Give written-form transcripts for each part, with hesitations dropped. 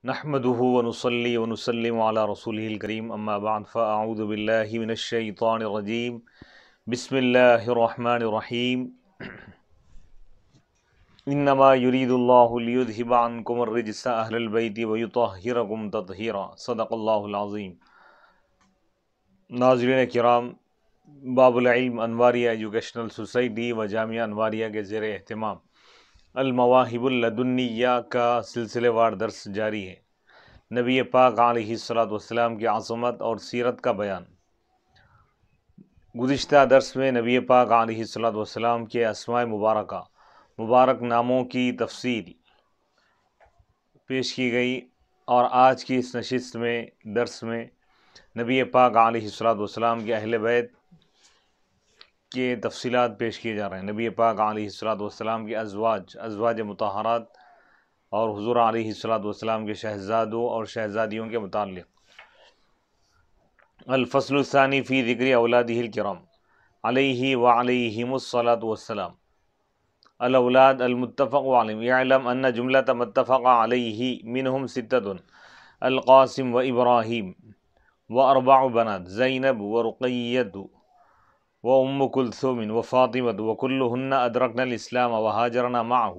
نحمده ونصلي ونسلم على رسوله الكريم اما بعد فاعوذ بالله من الشيطان الرجيم بسم الله الرحمن الرحيم انما يريد الله ليذهب عنكم الرجس اهل البيت ويطهركم تطهيرا صدق الله العظيم۔ ناظرین کرام، باب العلم انواریہ ایجوکیشنل سوسائٹی و جامعہ انواریہ کے زیر اہتمام المواہب اللدنیہ کا سلسلے وار درس جاری ہے۔ نبی پاک علیہ الصلوۃ والسلام کی عظمت اور سیرت کا بیان۔ گزشتہ درس میں نبی پاک علیہ الصلوۃ والسلام کے اسماء مبارکہ مبارک ناموں کی تفصیل پیش کی گئی، اور آج کی اس نشست میں درس میں نبی پاک علیہ الصلوۃ والسلام کے اہل بیت کے تفصیلات پیش کیے جا رہے ہیں۔ نبی پاک علیہ الصلوۃ والسلام کے ازواج مطہرات اور حضور علیہ الصلوۃ والسلام کے شہزادوں اور شہزادیوں کے متعلق۔ الفصل الثانی فی ذکر اولادہ الکرام علیہ وعلیہم الصلوۃ والسلام۔ الاولاد المتفق علیہم، یعلم ان جملۃ متفق علیہ منہم ستۃ القاسم و ابراہیم و اربع بنات زینب و رقیۃ و ام کلثوم و فاطمۃ و کلہن ادرکن الاسلام و ہاجرن معہ۔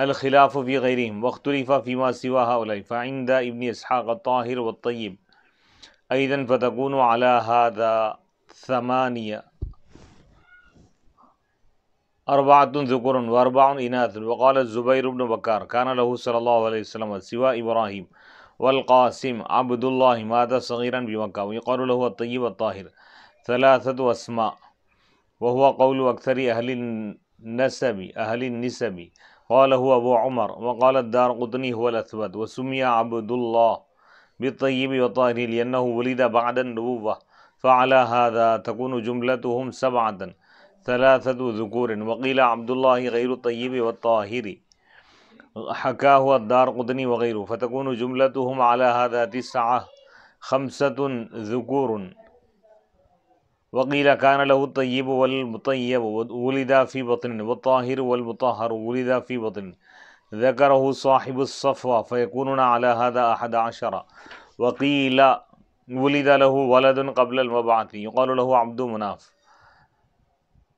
الخلاف فی غیرہم واختلف فیما سوا ہؤلاء فعند ابن اسحاق الطاہر والطیب ایضا فتکون علی ھذا ثمانیہ اربعۃ ذکور واربع اناث۔ وقال الزبیر بن بکار کان لہ صلی اللہ علیہ وسلم سوا ابراہیم والقاسم عبد اللہ مات صغیرا بمکہ ویقال لہ الطیب الطاہر ثلاثۃ اسماء وهو قول اکثر اہل النسب قالہ ابو عمر وقال الدارقطنی هو الاثبت وسمی عبد اللہ بالطیب والطاہر لأنه ولد بعد النبوة فعلى هذا تكون جملتهم سبعة ثلاثة ذكور وقيل عبد الله غير الطيب والطاهر حكاه الدارقطني وغيره فتكون جملتهم على هذا 9 5 ذكور وقيل كان له الطيب والمطيب ولدا في بطن والطاهر والمطهر ولدا في بطن ذكره صاحب الصفوة فيكونون على هذا 11 وقيل ولد له ولد قبل المبعث يقال له عبد مناف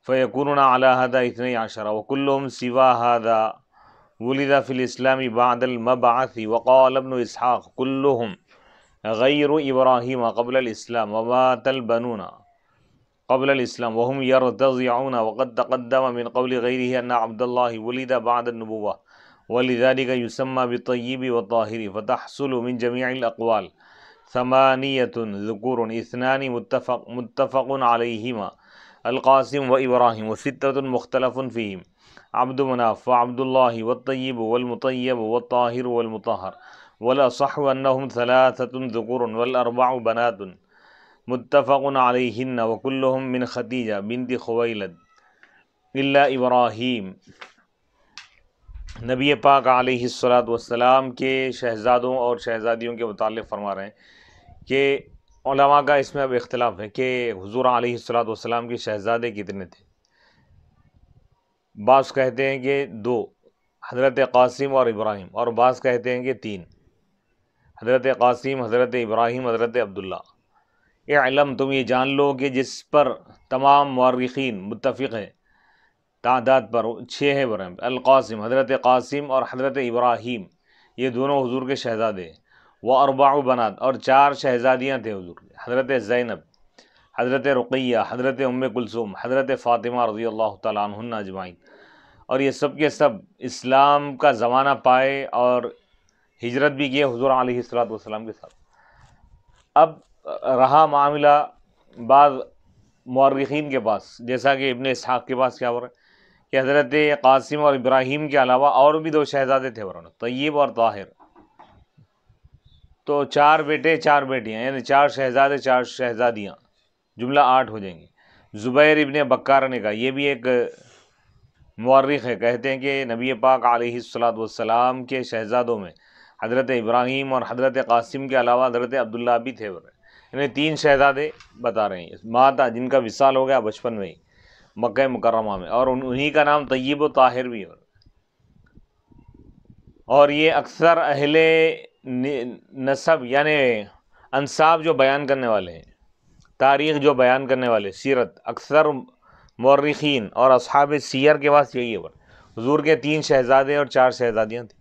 فيكونون على هذا 12 وكلهم سوى هذا ولد في الإسلام بعد المبعث وقال ابن إسحاق كلهم غير إبراهيم قبل الإسلام ومات البنون قبل الإسلام وهم يرتضعون وقد تقدم من قول غيره أن عبد الله ولد بعد النبوة ولذلك يسمى بالطيب والطاهر فتحصل من جميع الأقوال 8 ذكور 2 متفق عليهما القاسم وإبراهيم و6 مختلف فيهم عبد مناف وعبد الله والطيب والمطيب والطاهر والمطهر والأصح أنهم 3 ذكور والأربع بنات متفق علیہن وکلہم من خدیجہ بنت خویلد الا ابراہیم۔ نبی پاک علیہ الصلوۃ والسلام کے شہزادوں اور شہزادیوں کے متعلق فرما رہے ہیں کہ علماء کا اس میں اب اختلاف ہے کہ حضور علیہ الصلوۃ والسلام کے شہزادے کتنے تھے۔ بعض کہتے ہیں کہ 2، حضرت قاسم اور ابراہیم، اور بعض کہتے ہیں کہ 3، حضرت قاسم، حضرت ابراہیم، حضرت عبداللہ۔ اعلم، تم یہ جان لو کہ جس پر تمام مورخین متفق ہیں تعداد پر 6 ہے برہم۔ القاسم، حضرت قاسم اور حضرت ابراہیم، یہ دونوں حضور کے شہزادے ہیں۔ وہ اربع بنات، اور 4 شہزادیاں تھے حضور کے، حضرت زینب، حضرت رقیہ، حضرت ام کلثوم، حضرت فاطمہ رضی اللہ تعالیٰ عنہن اجمعین، اور یہ سب کے سب اسلام کا زمانہ پائے اور ہجرت بھی کیے حضور علیہ الصلوۃ والسلام کے ساتھ۔ اب رہا معاملہ بعض مورخین کے پاس، جیسا کہ ابن اسحاق کے پاس کیا ہو رہا ہے کہ حضرت قاسم اور ابراہیم کے علاوہ اور بھی 2 شہزادے تھے ورنہ طیب اور طاہر، تو 4 بیٹے 4 بیٹیاں، یعنی 4 شہزادے 4 شہزادیاں، جملہ 8 ہو جائیں گے۔ زبیر ابن بکار نے کہا، یہ بھی ایک مورخ ہے، کہتے ہیں کہ نبی پاک علیہ الصلوۃ والسلام کے شہزادوں میں حضرت ابراہیم اور حضرت قاسم کے علاوہ حضرت عبداللہ بھی تھے، یعنی 3 شہزادے بتا رہے ہیں ماتا جن کا وصال ہو گیا بچپن میں ہی مکہ مکرمہ میں، اور انہی کا نام طیب و طاہر بھی ہے۔ اور یہ اکثر اہل نسب یعنی انساب جو بیان کرنے والے ہیں، تاریخ جو بیان کرنے والے، سیرت، اکثر مورخین اور اصحاب سیر کے پاس یہی ہے۔ حضور کے 3 شہزادے اور 4 شہزادیاں تھیں۔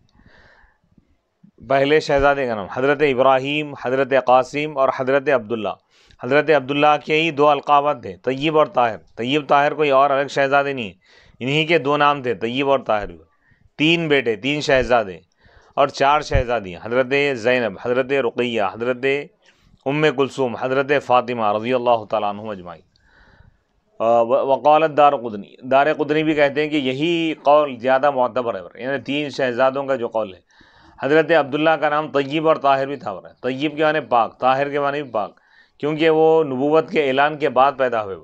پہلے شہزادے کا نام حضرت ابراہیم، حضرت قاسم اور حضرت عبداللہ۔ حضرت عبداللہ کے ہی 2 القابات تھے، طیب اور طاہر۔ طیب طاہر کوئی اور الگ شہزادے نہیں، انہی کے 2 نام تھے، طیب اور طاہر۔ 3 بیٹے، 3 شہزادے اور 4 شہزادیاں، حضرت زینب، حضرت رقیہ، حضرت ام کلثوم، حضرت فاطمہ رضی اللہ تعالیٰ عنہم اجمعین۔ وقالت دار قطنی بھی کہتے ہیں کہ یہی قول زیادہ معتبر ہے، یعنی 3 شہزادوں کا جو قول ہے۔ حضرت عبداللہ کا نام طیب اور طاہر بھی تھا، طیب کے معنی پاک، طاہر کے معنی بھی پاک، کیونکہ وہ نبوت کے اعلان کے بعد پیدا ہوئے۔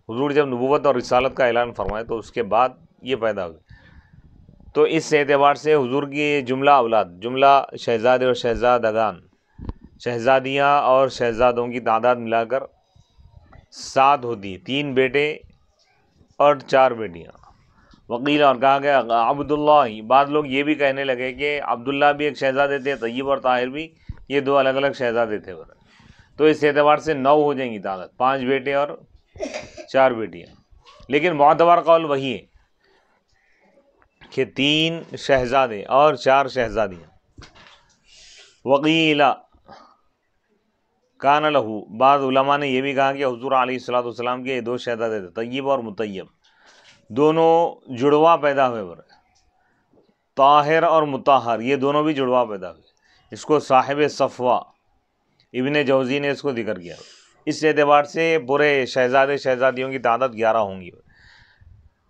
حضور جب نبوت اور رسالت کا اعلان فرمائے تو اس کے بعد یہ پیدا ہوئے، تو اس اعتبار سے حضور کی جملہ اولاد، جملہ شہزادے اور شہزادگان، شہزادیاں اور شہزادوں کی تعداد ملا کر 7 ہوتی، 3 بیٹے اور 4 بیٹیاں۔ وکیل اور کہا گیا عبداللہ، بعض لوگ یہ بھی کہنے لگے کہ عبداللہ بھی ایک شہزادے تھے، طیب اور طاہر بھی، یہ 2 الگ الگ شہزادے تھے، تو اس اعتبار سے 9 ہو جائیں گی تعداد، 5 بیٹے اور 4 بیٹیاں۔ لیکن معتبر قول وہی ہے کہ 3 شہزادے اور 4 شہزادیاں۔ وقیل کان لہو، بعض علماء نے یہ بھی کہا کہ حضور علیہ الصلوۃ والسلام کے 2 شہزادے تھے، طیب اور مطیب، دونوں جڑواں پیدا ہوئے، طاہر اور مطہر، یہ دونوں بھی جڑواں پیدا ہوئے۔ اس کو صاحب صفوہ ابن جوزی نے اس کو ذکر کیا۔ اس اعتبار سے پورے شہزادے شہزادیوں کی تعداد 11 ہوں گی۔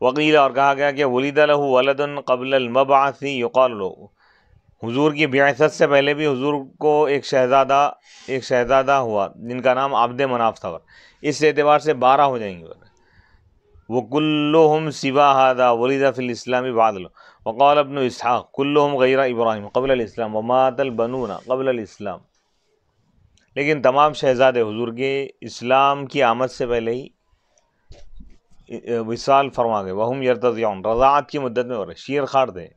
وقیل اور کہا گیا کہ ولد لہ ولد قبل المبعث یقال لہ، حضور کی بعثت سے پہلے بھی حضور کو ایک شہزادہ ہوا جن کا نام عبد مناف تھا، اس اعتبار سے 12 ہو جائیں گے۔ وَكُلُّهُمْ سِوَى هَذَا وُلِدَ فِي الْإِسْلَامِ بَعْدَ له، وقال ابن اسحاق كُلُّهُمْ غَيْرَ إِبْرَاهِيمَ قبل الاسلام وَمَاتَ الْبَنُونَ قبل الاسلام۔ لیکن تمام شہزادے حضور کے اسلام کی آمد سے پہلے ہی وصال فرما گئے، وَهُمْ يَرْتَضِعُونَ، رضاعت کی مدت میں ہو رہے، شیر خار تھے۔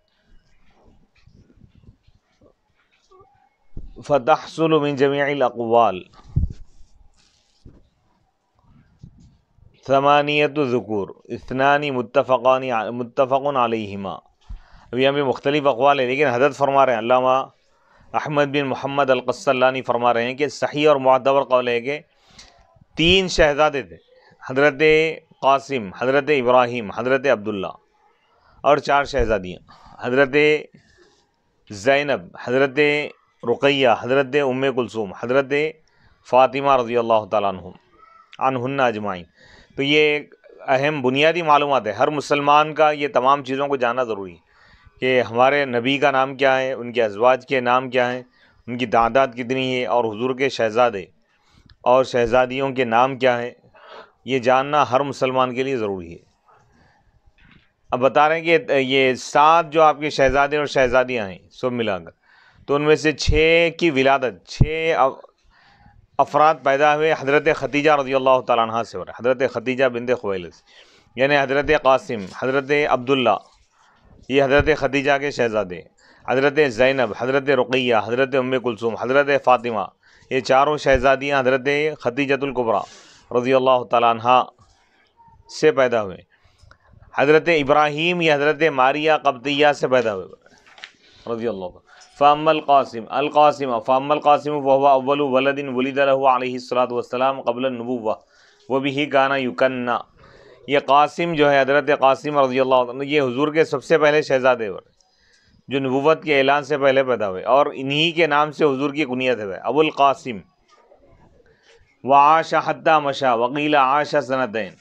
فَتَحْصُلُ مِن جَمِيعِ الْأَقْوَالِ ثمانیۃ ذکور اثنان متفق علیہما۔ ابھی یہاں پہ مختلف اقوال ہیں، لیکن حضرت فرما رہے ہیں، علامہ احمد بن محمد القسطلانی فرما رہے ہیں کہ صحیح اور معتبر قول ہے کہ 3 شہزادے تھے، حضرت قاسم، حضرت ابراہیم، حضرت عبداللہ، اور 4 شہزادیاں، حضرت زینب، حضرت رقیہ، حضرت ام کلثوم، حضرت فاطمہ رضی اللہ تعالیٰ عنہن اجمعین۔ تو یہ ایک اہم بنیادی معلومات ہے، ہر مسلمان کا یہ تمام چیزوں کو جاننا ضروری ہے کہ ہمارے نبی کا نام کیا ہے، ان کے ازواج کے نام کیا ہیں، ان کی تعداد کتنی ہے، اور حضور کے شہزادے اور شہزادیوں کے نام کیا ہیں، یہ جاننا ہر مسلمان کے لیے ضروری ہے۔ اب بتا رہے ہیں کہ یہ 7 جو آپ کے شہزادے اور شہزادیاں ہیں سب ملا کر، تو ان میں سے 6 کی ولادت، 6 افراد پیدا ہوئے حضرت ختیجہ رضی اللہ تعالیٰ عنہ سے ہو رہا ہے، حضرت ختیجہ بنت خویلد، یعنی حضرت قاسم، حضرت عبداللہ، یہ حضرت ختیجہ کے شہزادے، حضرت زینب، حضرت رقیہ، حضرت ام کلثوم، حضرت فاطمہ، یہ چاروں شہزادیاں حضرت خدیجۃ الکبریٰ رضی اللہ تعالیٰ عنہ سے پیدا ہوئے۔ حضرت ابراہیم یہ حضرت ماریہ قبطیہ سے پیدا ہوئے رضی اللہ عنہ۔ فاما القاسم وهو اول ولد ولد له علیہ الصلوۃ والسلام قبل النبوہ وبه كان يكنى، یہ قاسم جو ہے حضرت قاسم رضی اللہ عنہ، یہ حضور کے سب سے پہلے شہزادے ہوئے جو نبوت کے اعلان سے پہلے پیدا ہوئے، اور انہی کے نام سے حضور کی کنیت ہے ابو القاسم۔ وعاش حتى مشى وقیل عاش سنتين،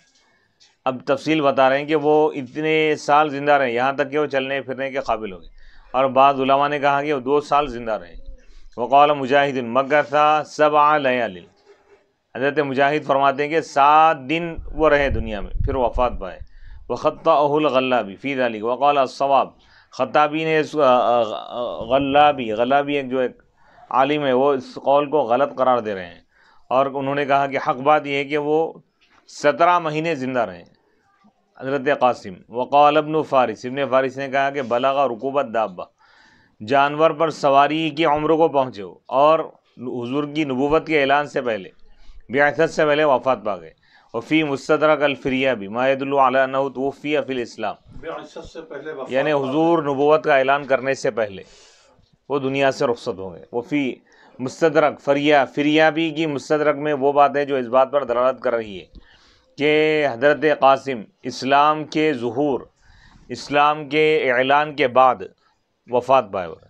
اب تفصیل بتا رہے ہیں کہ وہ اتنے سال زندہ رہے یہاں تک کہ وہ چلنے پھرنے کے قابل ہو گئے، اور بعض علماء نے کہا کہ وہ 2 سال زندہ رہے۔ وقال مجاہد مکث 7 لیال، حضرت مجاہد فرماتے ہیں کہ 7 دن وہ رہے دنیا میں پھر وفات پائے۔ وخطأہ الغلابی فی ذلک وقال الصواب، خطابی نے غلابی ایک جو ایک عالم ہے وہ اس قول کو غلط قرار دے رہے ہیں، اور انہوں نے کہا کہ حق بات یہ ہے کہ وہ 17 مہینے زندہ رہے حضرت قاسم۔ وقال ابن فارس، ابن فارس نے کہا کہ بلغ رکوبت دابہ، جانور پر سواری کی عمر کو پہنچے ہو اور حضور کی نبوت کے اعلان سے پہلے، بعثت سے پہلے وفات پا گئے۔ وفی مستدرک الفریابی ما يدل علی انہ توفی فی الاسلام، بعثت سے پہلے وفات یعنی حضور نبوت کا اعلان کرنے سے پہلے وہ دنیا سے رخصت ہو گئے۔ وفی مستدرک فریابی کی مستدرک میں وہ بات ہے جو اس بات پر دلالت کر رہی ہے کہ حضرت قاسم اسلام کے ظہور، اسلام کے اعلان کے بعد وفات پائے ہوئے۔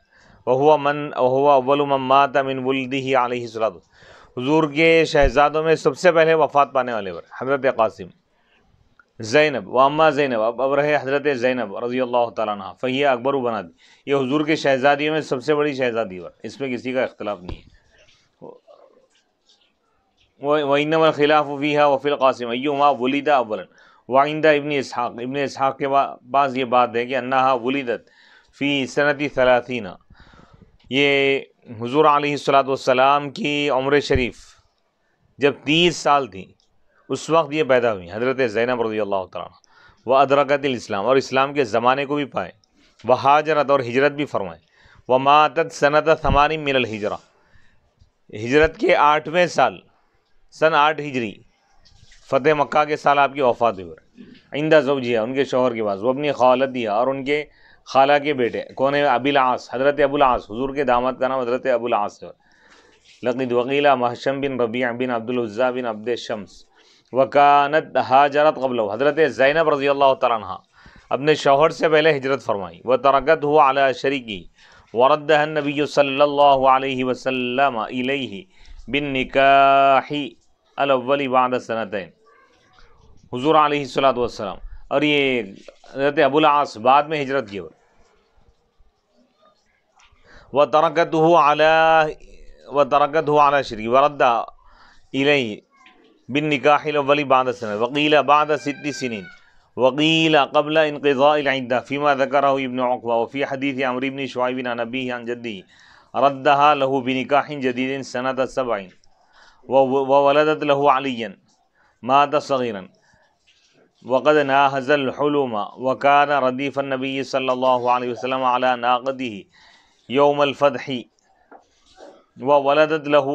وهو اول من مات من ولدہ علیہ الصلوۃ، حضور کے شہزادوں میں سب سے پہلے وفات پانے والے پر حضرت قاسم۔ زینب، واما زینب، اب رہے حضرت زینب رضی اللہ تعالیٰ عنہ، فہی اکبر بنات، یہ حضور کے شہزادیوں میں سب سے بڑی شہزادی پر، اس میں کسی کا اختلاف نہیں ہے۔ وَإِنَّمَا الْخِلَافُ فِيهَا وَفِي الْقَاسِمِ أَيُّهُمَا وُلِدَ أَوَّلًا وَعِنْدَ ابن اسحاق، ابن اسحاق کے پاس یہ بات ہے کہ انہا ولدت فی سنتی 30، یہ حضور علیہ السلام کی عمر شریف جب 30 سال تھی اس وقت یہ پیدا ہوئی حضرت زینب رضی اللہ تعالیٰ عنہ۔ وَأَدْرَكَتِ الاسلام، اور اسلام کے زمانے کو بھی پائے، وَحَاجَرَتْ، اور ہجرت بھی فرمائے، وَمَاتَتْ سَنَةَ 8 من الہجرہ، ہجرت کے 8ویں سال، سن 8 ہجری، فتح مکہ کے سال آپ کی وفات ہوئی، عند زوجیہ، ان کے شوہر کے پاس، وابن خالتیہ، اور ان کے خالہ کے بیٹے، کون ہے؟ ابی العاص، حضرت ابو العاص، حضور کے داماد کا نام حضرت ابو العاص ہے۔ لقد وقیل محشم بن ربیع بن عبد العزیٰ بن عبد الشمس، وکانت ہاجرت قبلہ، حضرت زینب رضی اللہ تعالیٰ عنہ اپنے شوہر سے پہلے ہجرت فرمائی، وترکتہ علی شریکی، وردہ النبی صلی اللہ علیہ وسلم الیہ بالنکاح الاول بعد سنتین، حضور علیہ السلام، اور یہ حضرت ابو العاص بعد میں ہجرت کی ہوئی، وترکتہ علی شریکی وردہ الیہ بالنکاح الاول بعد سنة، وقیل بعد 6 سنين، وقیل قبل انقضاء العدة فيما ذكره ابن عقبہ، وفي حديث عمرو بن شعيب عن أبيه عن جده ردها له بنكاح جديد سنة 7، وولدت له عليا مات صغيرا وقد ناهز الحلم، وكان رديف النبي صلى الله عليه وسلم على ناقته يوم الفتح، وولدت له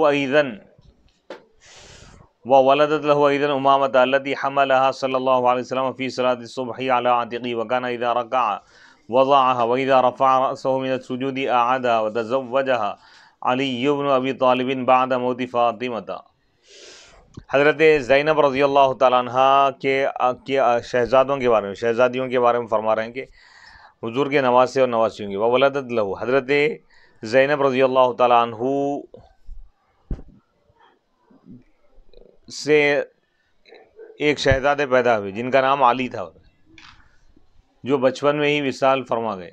أيضا أمامة التي حملها صلى الله عليه وسلم في صلاة الصبح على عاتقه، وكان إذا ركع وضعها، وإذا رفع رأسه من السجود أعادها، وتزوجها علي بن أبي طالب بعد موت فاطمة۔ حضرت زینب رضی اللہ تعالیٰ عنہ کے شہزادوں کے بارے میں، شہزادیوں کے بارے میں فرما رہے ہیں کہ حضور کے نواسے اور نواسیوں کی، وولدت لہو، حضرت زینب رضی اللہ تعالیٰ عنہ سے ایک شہزادے پیدا ہوئے جن کا نام علی تھا، جو بچپن میں ہی وصال فرما گئے،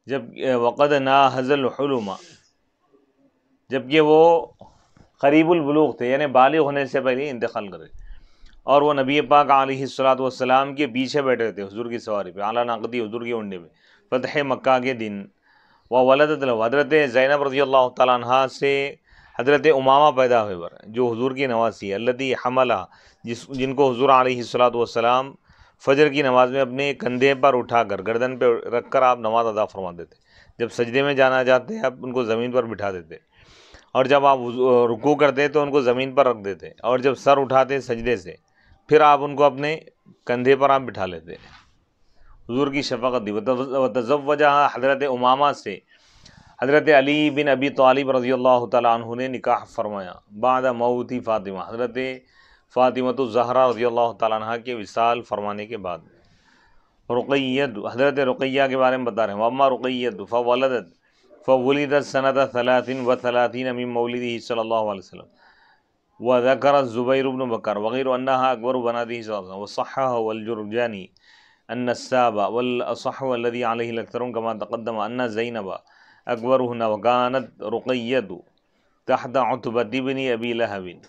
جب وقد ناہز الحلم، جبکہ وہ قریب البلوغ تھے، یعنی بالغ ہونے سے پہلے ہی انتقال کرے، اور وہ نبی پاک علیہ السلام کے پیچھے بیٹھے تھے حضور کی سواری پہ، اعلیٰ ناقتی، حضور کے اونڈے پہ، فتح مکہ کے دن۔ وولدت لہ، حضرت زینب رضی اللہ تعالیٰ عنہ سے حضرت امامہ پیدا ہوئے پر، جو حضور کی نواسی ہے، التی حملہ، جن کو حضور علیہ السلام فجر کی نماز میں اپنے کندھے پر اٹھا کر، گردن پہ رکھ کر آپ نماز ادا فرما دیتے، جب سجدے میں جانا چاہتے آپ ان کو زمین پر بٹھا دیتے، اور جب آپ رکوع کرتے تو ان کو زمین پر رکھ دیتے، اور جب سر اٹھاتے سجدے سے پھر آپ ان کو اپنے کندھے پر آپ بٹھا لیتے، حضور کی شفقت دی۔ وتزوجہ، حضرت امامہ سے حضرت علی بن ابی طالب رضی اللہ تعالیٰ عنہ نے نکاح فرمایا، بعد موت فاطمہ، حضرت فاطمہ الزہرا رضی اللہ تعالیٰ عنہ کے وصال فرمانے کے بعد۔ رقیت، حضرت رقیہ کے بارے میں بتا رہے ہیں، واما رقیت فولدت سنة 33 من مولده صلی اللہ علیہ وسلم، وذكر الزبير بن بكر وغير أنها أكبر بناته صلى الله عليه وسلم، وصححه والجرجاني النساب، والأصح الذي عليه الأكثرون كما تقدم أن زينب أكبرهن، وكانت رقية تحت عتبة بن أبي لهب،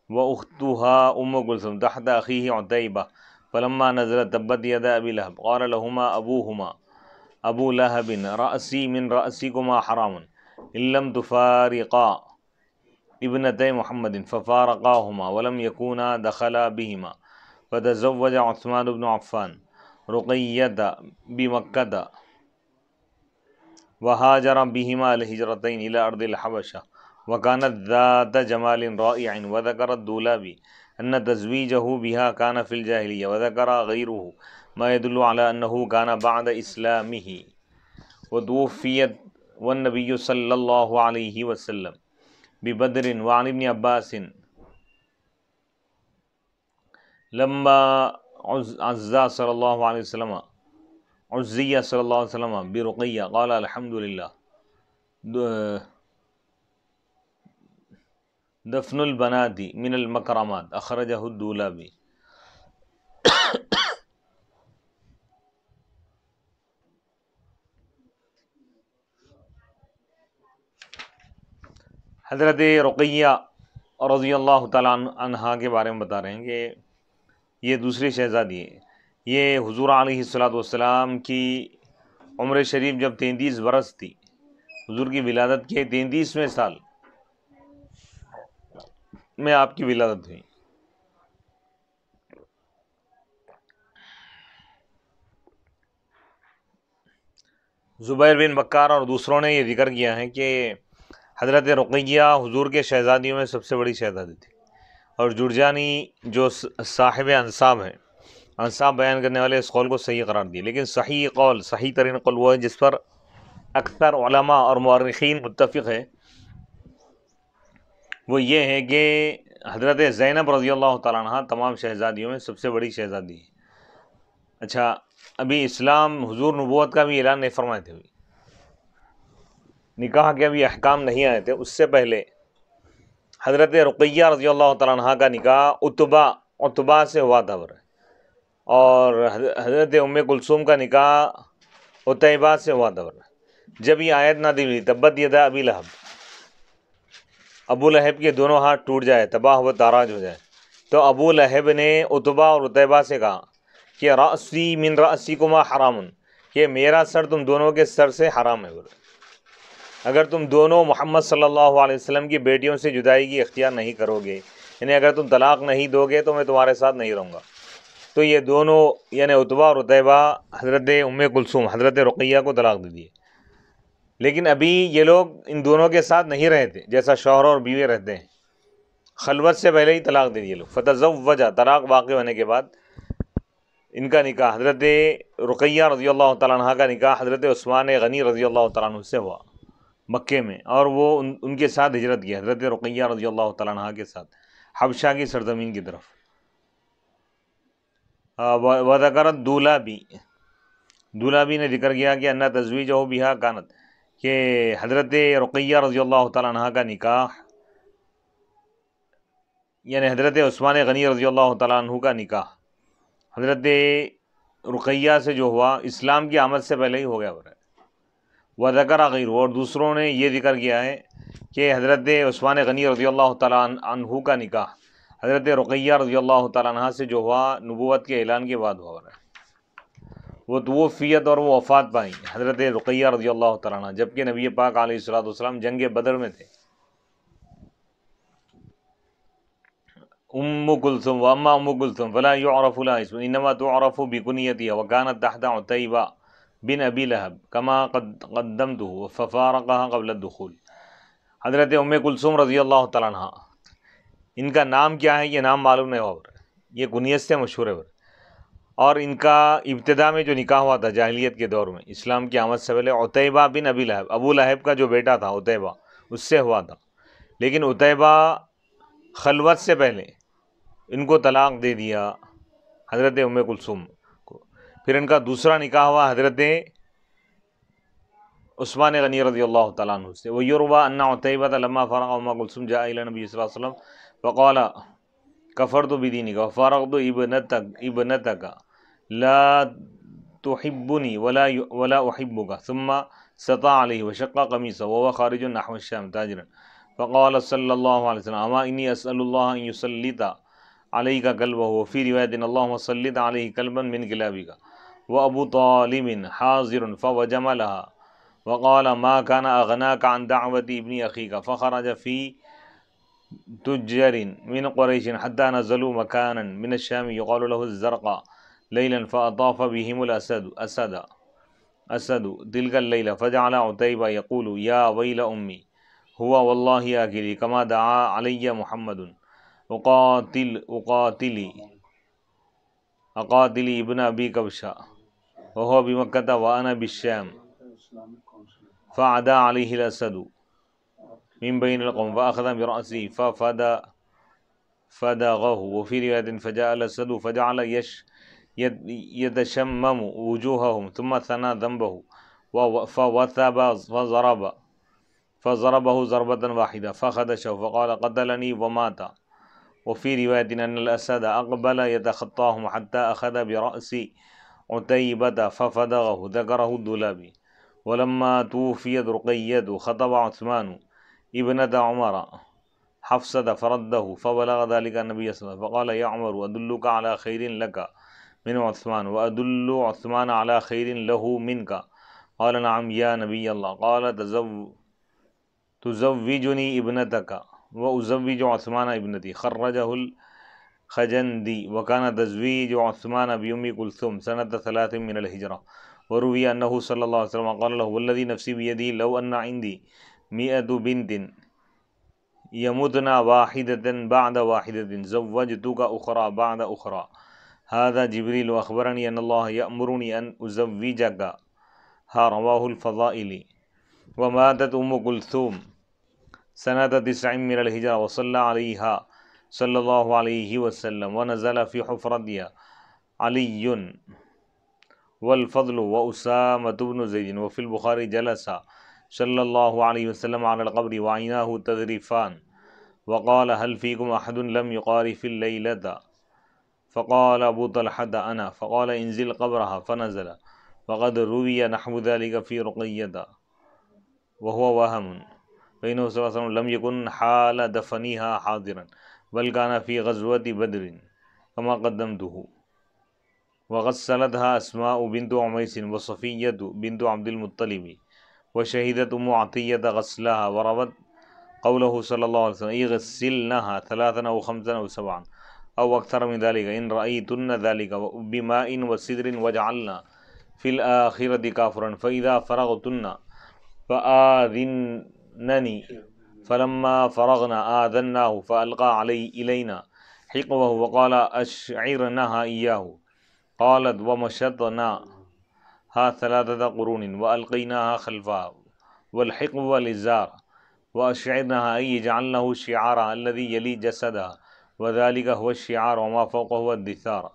وأختها أم كلثوم تحت أخيه عتيبة، فلما نزلت تبت يد أبي لهب قال لهما أبوهما أبو لهب رأسي من رأسكما حرام إن لم تفارقا ابنتي محمد، ففارقاهما ولم يكونا دخلا بهما، فتزوج عثمان بن عفان رقیۃ بمکۃ وہاجر بہما الہجرتین الی ارض الحبشہ وکانت ذات جمال رائع وذکر الدولابی ان تزویجہ بها کان فی الجاہلیہ وذکر غیرہ ما يدل على انہ کان بعد اسلامہ وتوفیت والنبی صلی اللہ علیہ وسلم ببدر وعن ابن عباس لما عزا صلی اللہ علیہ وسلم عزیہ صلی اللہ علیہ وسلم برقیہ قال الحمدللہ دفن البنات من المکرمات اخرجہ الدولابی۔ حضرت رقیہ رضی اللہ تعالیٰ عنہا کے بارے میں بتا رہے ہیں کہ یہ دوسری شہزادی ہے۔ یہ حضور علیہ الصلاۃ والسلام کی عمر شریف جب 33 برس تھی، حضور کی ولادت کے 33ویں سال میں آپ کی ولادت ہوئی۔ زبیر بن بکار اور دوسروں نے یہ ذکر کیا ہے کہ حضرت رقیہ حضور کے شہزادیوں میں سب سے بڑی شہزادی تھی، اور جرجانی جو صاحب انصاب ہیں، انصاب بیان کرنے والے اس قول کو صحیح قرار دیے، لیکن صحیح قول، صحیح ترین قول وہ ہے جس پر اکثر علماء اور مورخین متفق ہے، وہ یہ ہے کہ حضرت زینب رضی اللہ تعالیٰ عنہ تمام شہزادیوں میں سب سے بڑی شہزادی ہے۔ اچھا، ابھی اسلام حضور نبوت کا بھی اعلان نہیں فرمائے تھے، نکاح کے ابھی احکام نہیں آئے تھے، اس سے پہلے حضرت رقیہ رضی اللہ تعالیٰ عنہ کا نکاح عتبہ سے ہوا تھا، اور حضرت ام کلثوم کا نکاح عتیبہ سے ہوا تھا۔ جب یہ آیت نازل ہوئی تبت یدا ابی لہب، ابو لہب کے دونوں ہاتھ ٹوٹ جائے، تباہ و تاراج ہو جائے، تو ابو لہب نے عتبہ اور عتیبہ سے کہا کہ رأسی من رأسکما حرام، کہ میرا سر تم دونوں کے سر سے حرام ہے، اگر تم دونوں محمد صلی اللہ علیہ وسلم کی بیٹیوں سے جدائی کی اختیار نہیں کرو گے، یعنی اگر تم طلاق نہیں دو گے تو میں تمہارے ساتھ نہیں رہوں گا۔ تو یہ دونوں یعنی عتبہ اور عتیبہ حضرت ام کلثوم حضرت رقیہ کو طلاق دے دیے، لیکن ابھی یہ لوگ ان دونوں کے ساتھ نہیں رہے تھے جیسا شوہر اور بیوی رہتے ہیں، خلوت سے پہلے ہی طلاق دے دیے لوگ۔ فتزوجہ، طلاق واقع ہونے کے بعد ان کا نکاح حضرت رقیہ رضی اللہ تعالیٰ عنہ کا نکاح حضرت عثمان غنی رضی اللہ تعالیٰ عنہ سے ہوا مکے میں، اور وہ ان کے ساتھ ہجرت کی، حضرت رقیہ رضی اللہ تعالیٰ عنہ کے ساتھ حبشہ کی سرزمین کی طرف۔ وذکرت دولابی نے ذکر کیا کہ ان تزویجہ بہا کانت، کہ حضرت رقیہ رضی اللہ تعالیٰ عنہ کا نکاح یعنی حضرت عثمان غنی رضی اللہ تعالیٰ عنہ کا نکاح حضرت رقیہ سے جو ہوا اسلام کی آمد سے پہلے ہی ہو گیا۔ وذکر غیر، اور دوسروں نے یہ ذکر کیا ہے کہ حضرت عثمان غنی رضی اللہ تعالیٰ عنہ کا نکاح حضرت رقیہ رضی اللہ تعالیٰ عنہ سے جو ہوا نبوت کے اعلان کے بعد ہوا ہے۔ وہ توفیت، اور وہ وفات پائیں حضرت رقیہ رضی اللہ تعالیٰ عنہ جبکہ نبی پاک علیہ الصلوۃ والسلام جنگ بدر میں تھے۔ ام کلثوم، واما ام کلثوم فلا يعرف لها اسم انما تعرف بکنیتها وكانت تحت عتیبہ بن ابی لہب کما قدمته ففارقها قبل الدخول۔ حضرت ام کلثوم رضی اللہ تعالیٰ عنہ، ان کا نام کیا ہے یہ نام معلوم نہیں ہوا، یہ کنیت سے مشہور ہے، اور ان کا ابتدا میں جو نکاح ہوا تھا جاہلیت کے دور میں اسلام کی آمد سے پہلے عتیبہ بن ابی لہب، ابو لہب کا جو بیٹا تھا عتیبہ، اس سے ہوا تھا، لیکن عتیبہ خلوت سے پہلے ان کو طلاق دے دیا حضرت ام کلثوم کو۔ پھر ان کا دوسرا نکاح ہوا حضرت عثمان غنی رضی اللہ تعالیٰ عنہ سے۔ وَيُرْوَى أَنَّ عُتَيْبَةَ لَمَّا فَرَغَ أُمَّ كُلْثُومَ جَاءَ إِلَى النَّبِيِّ صلی اللہ علیہ وسلم فقال كفرت بدينك وفارقت ابنتك لا تحبني ولا أحبك، ثم سطى عليه وشق قميصه وهو خارج نحو الشام تاجرا، فقال صلی اللہ علیہ وسلم اما انی اسأل اللہ ان يسلط عليك قلبه، وفي رواية اللهم سلط عليه قلبا من كلابك، وأبو طالب حاضر فوجم لها وقال ما كان أغناك عن دعوة ابن أخيك، فخرج في تجار من قريش حتى نزلوا مكانا من الشام يقال له الزرقاء، ليلا فأطاف بهم أسد تلك الليلة فجعل عتيبة يقول يا ويل أمي هو والله آكلي كما دعا علي محمد أقاتلي ابن أبي كبشة وهو بمكة وأنا بالشام فعدا عليه الأسد من بين القوم فأخذ برأسه فدغه وفي رواية فجاء الأسد فجعل يتشمم وجوههم ثم ثنى ذنبه فوثب فضربه ضربة واحدة فخدشه فقال قتلني ومات. وفي رواية أن الأسد أقبل يتخطاهم حتى أخذ برأس عتيبة ففدغه. ذكره الدولابي. ولما توفيت رقية خطب عثمان ابنة عمر حفصة فرده فبلغ ذلك النبي صلى الله عليه وسلم فقال يا عمر أدلك على خير لك من عثمان وأدل عثمان على خير له منك قال نعم يا نبي الله قال تزوجني ابنتك وأزوج عثمان ابنتي. خرجه الخجندي. وكان تزويج عثمان بأم كلثوم سنة 3 من الهجرة. وروي أنه صلى الله عليه وسلم قال له والذي نفسي بيدي لو أن عندي 100 بنت يمتن واحدة بعد واحدة زوجتك أخرى بعد أخرى. هذا جبريل أخبرني أن الله يأمرني أن أزوجك. رواه الفضائل. وماتت أم كلثوم سنة 9 من الهجرة وصلى عليها صلى الله عليه وسلم ونزل في حفرتها علي والفضل وأسامة بن زيد. وفي البخاري جلس صلى الله عليه وسلم على القبر وعيناه تذرفان وقال هل فيكم أحد لم يقارف الليلة فقال أبو طلحة أنا فقال انزل قبرها فنزل. وقد روي نحو ذلك في رقية وهو وهم فإنه صلى الله عليه وسلم لم يكن حال دفنها حاضرا بل كان في غزوة بدر كما قدمته. وغسلتها أسماء بنت عميس وصفية بنت عبد المطلب وشهدت أم عطية غسلها. وروت قوله صلى الله عليه وسلم اغسلنها 3 أو 5 أو 7 أو أكثر من ذلك إن رأيتن ذلك بماء وسدر وجعلنا في الآخرة كافرا فإذا فرغتن فآذنني. فلما فرغنا آذناه فألقى إلينا حقوه وقال أشعرناها إياه. قالت ومشطناها 3 قرون وألقيناها خلفها والحقو والإزار وأشعرناها أي جعلناه الشعار الذي يلي جسدها وذلك هو الشعار وما فوقه هو الدثار.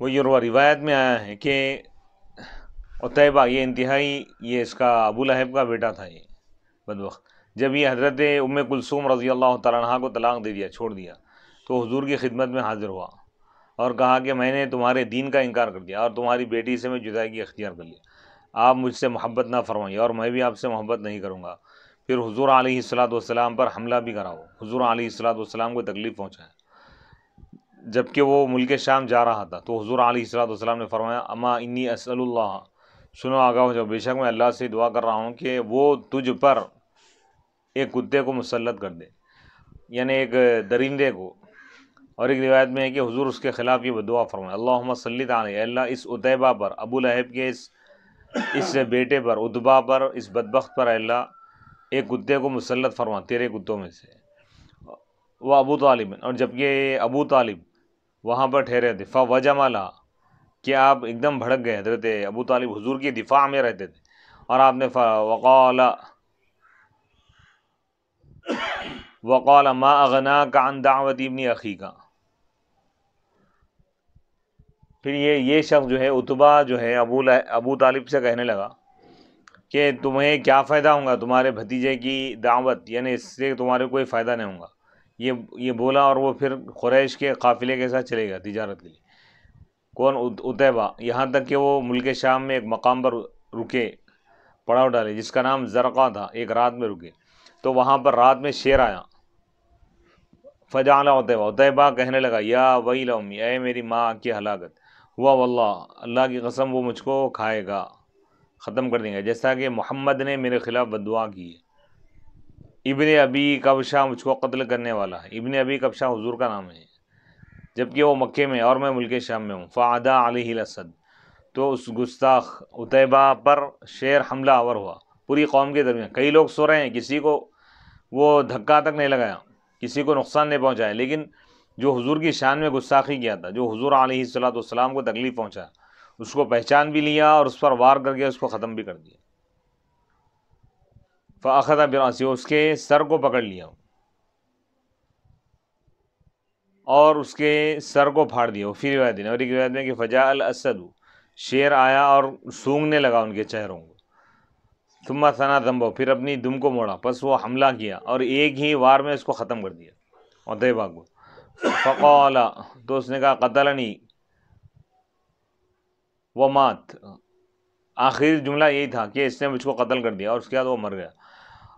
وہ یہ روایت میں آیا ہے کہ عتیبہ یہ انتہائی یہ اس کا ابو لہب کا بیٹا تھا. یہ بدبخت جب یہ حضرت ام کلثوم رضی اللہ تعالیٰ عنہا کو طلاق دے دیا چھوڑ دیا تو حضور کی خدمت میں حاضر ہوا اور کہا کہ میں نے تمہارے دین کا انکار کر دیا اور تمہاری بیٹی سے میں جدائی اختیار کر لیا. آپ مجھ سے محبت نہ فرمائیے اور میں بھی آپ سے محبت نہیں کروں گا. پھر حضور علیہ الصلاۃ والسلام پر حملہ بھی کرا ہو. حضور علیہ الصلاۃ والسلام کو تکلیف پہنچایا جبکہ وہ ملک شام جا رہا تھا. تو حضور علیہ الصلاۃ والسلام نے فرمایا اما انی اسأل اللہ سنو آگاہ ہو جاؤ بے شک میں اللہ سے دعا کر رہا ہوں کہ وہ تجھ پر ایک کتے کو مسلط کر دے یعنی ایک درندے کو. اور ایک روایت میں ہے کہ حضور اس کے خلاف یہ دعا فرمائے اللہم صلی علیہ اللہ اس عتیبہ پر ابو لہب کے اس بیٹے پر عتبہ پر اس بدبخت پر اللہ ایک کتے کو مسلط فرما تیرے کتوں میں سے. وہ ابو طالب اور جبکہ ابو طالب وہاں پر ٹھہرے تھے فوجمع لہا کہ آپ ایک دم بھڑک گئے. حضرت ابو طالب حضور کی دفاع میں رہتے تھے اور آپ نے وقال ما اغناک عن دعوت ابن اخیک. پھر یہ شخص جو ہے عتبہ جو ہے ابو طالب سے کہنے لگا کہ تمہیں کیا فائدہ ہوگا تمہارے بھتیجے کی دعوت یعنی اس سے تمہارے کوئی فائدہ نہیں ہوگا. یہ بولا اور وہ پھر قریش کے قافلے کے ساتھ چلے گا تجارت کے لیے. کون عتیبہ یہاں تک کہ وہ ملک شام میں ایک مقام پر رکے پڑاؤ ڈالے جس کا نام زرقہ تھا. ایک رات میں رکے تو وہاں پر رات میں شیر آیا. فجعل عتیبہ کہنے لگا یا ویل امی اے میری ماں کی ہلاکت ہوا واللہ اللہ کی قسم وہ مجھ کو کھائے گا. ختم کر دیں گے، جیسا کہ محمد نے میرے خلاف بددعا کی ہے۔ ابن ابی کبشہ مجھ کو قتل کرنے والا ہے۔ ابن ابی کبشہ حضور کا نام ہے، جبکہ وہ مکے میں اور میں ملک شام میں ہوں۔ فعدا علیہ الاسد، تو اس گستاخ عتیبہ پر شیر حملہ آور ہوا پوری قوم کے درمیان۔ کئی لوگ سو رہے ہیں، کسی کو وہ دھکا تک نہیں لگایا، کسی کو نقصان نہیں پہنچایا، لیکن جو حضور کی شان میں گستاخی کیا تھا، جو حضور علیہ السلام کو تکلیف پہنچایا، اس کو پہچان بھی لیا اور اس پر وار کر کے اس کو ختم بھی کر دیا۔ فاخذ براسہ، اس کے سر کو پکڑ لیا اور اس کے سر کو پھاڑ دیا۔ فی روایت اور ایک روایت میں کہ فجاء الاسد، شیر آیا اور سونگنے لگا ان کے چہروں کو۔ ثم ثنا ذنبہ، پھر اپنی دم کو موڑا، پس وہ حملہ کیا اور ایک ہی وار میں اس کو ختم کر دیا عتیبہ کو۔ فقال، تو اس نے کہا قتلنی ومات، آخری جملہ یہی تھا کہ اس نے مجھ کو قتل کر دیا، اور اس کے بعد وہ مر گیا۔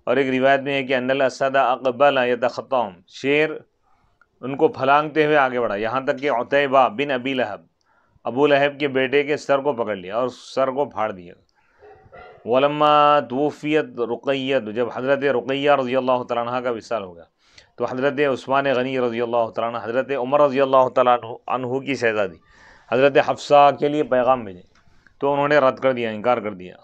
اور ایک روایت میں ہے کہ ان الاسد اقبل یتخطاهم، شیر ان کو پھلانگتے ہوئے آگے بڑھا، یہاں تک کہ عتیبہ بن ابی لہب، ابو لہب کے بیٹے کے سر کو پکڑ لیا اور سر کو پھاڑ دیا۔ ولما توفیت رقیہ، جب حضرت رقیہ رضی اللہ تعالیٰ عنہ کا وصال ہو گیا، تو حضرت عثمان غنی رضی اللہ تعالیٰ عنہ، حضرت عمر رضی اللہ تعالیٰ عنہ کی شہزادی حضرت حفصہ کے لیے پیغام بھیجے، تو انہوں نے رد کر دیا، انکار کر دیا۔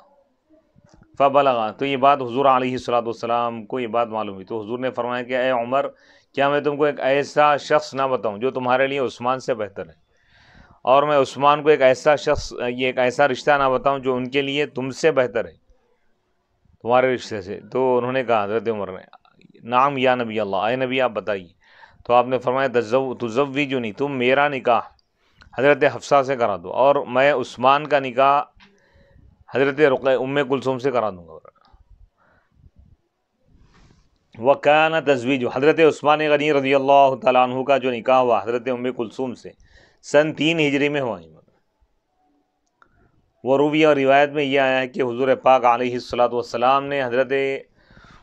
فبلغ، تو یہ بات حضور علیہ السلام کو یہ بات معلوم ہوئی، تو حضور نے فرمایا کہ اے عمر، کیا میں تم کو ایک ایسا شخص نہ بتاؤں جو تمہارے لیے عثمان سے بہتر ہے، اور میں عثمان کو ایک ایسا شخص، یہ ایک ایسا رشتہ نہ بتاؤں جو ان کے لیے تم سے بہتر ہے، تمہارے رشتے سے۔ تو انہوں نے کہا، حضرت عمر نے، نعم یا نبی اللہ، اے نبی آپ بتائیے۔ تو آپ نے فرمایا تزوجنی، تم میرا نکاح حضرت حفصہ سے کرا دو، اور میں عثمان کا نکاح حضرت ام کلثوم سے کرا دوں گا۔ وَكَانَ تزویج، حضرت عثمان غنی رضی اللہ تعالیٰ عنہ کا جو نکاح ہوا حضرت ام کلثوم سے سن 3 ہجری میں ہوا۔ وہ روی اور روایت میں یہ آیا ہے کہ حضور پاک علیہ السلام نے حضرت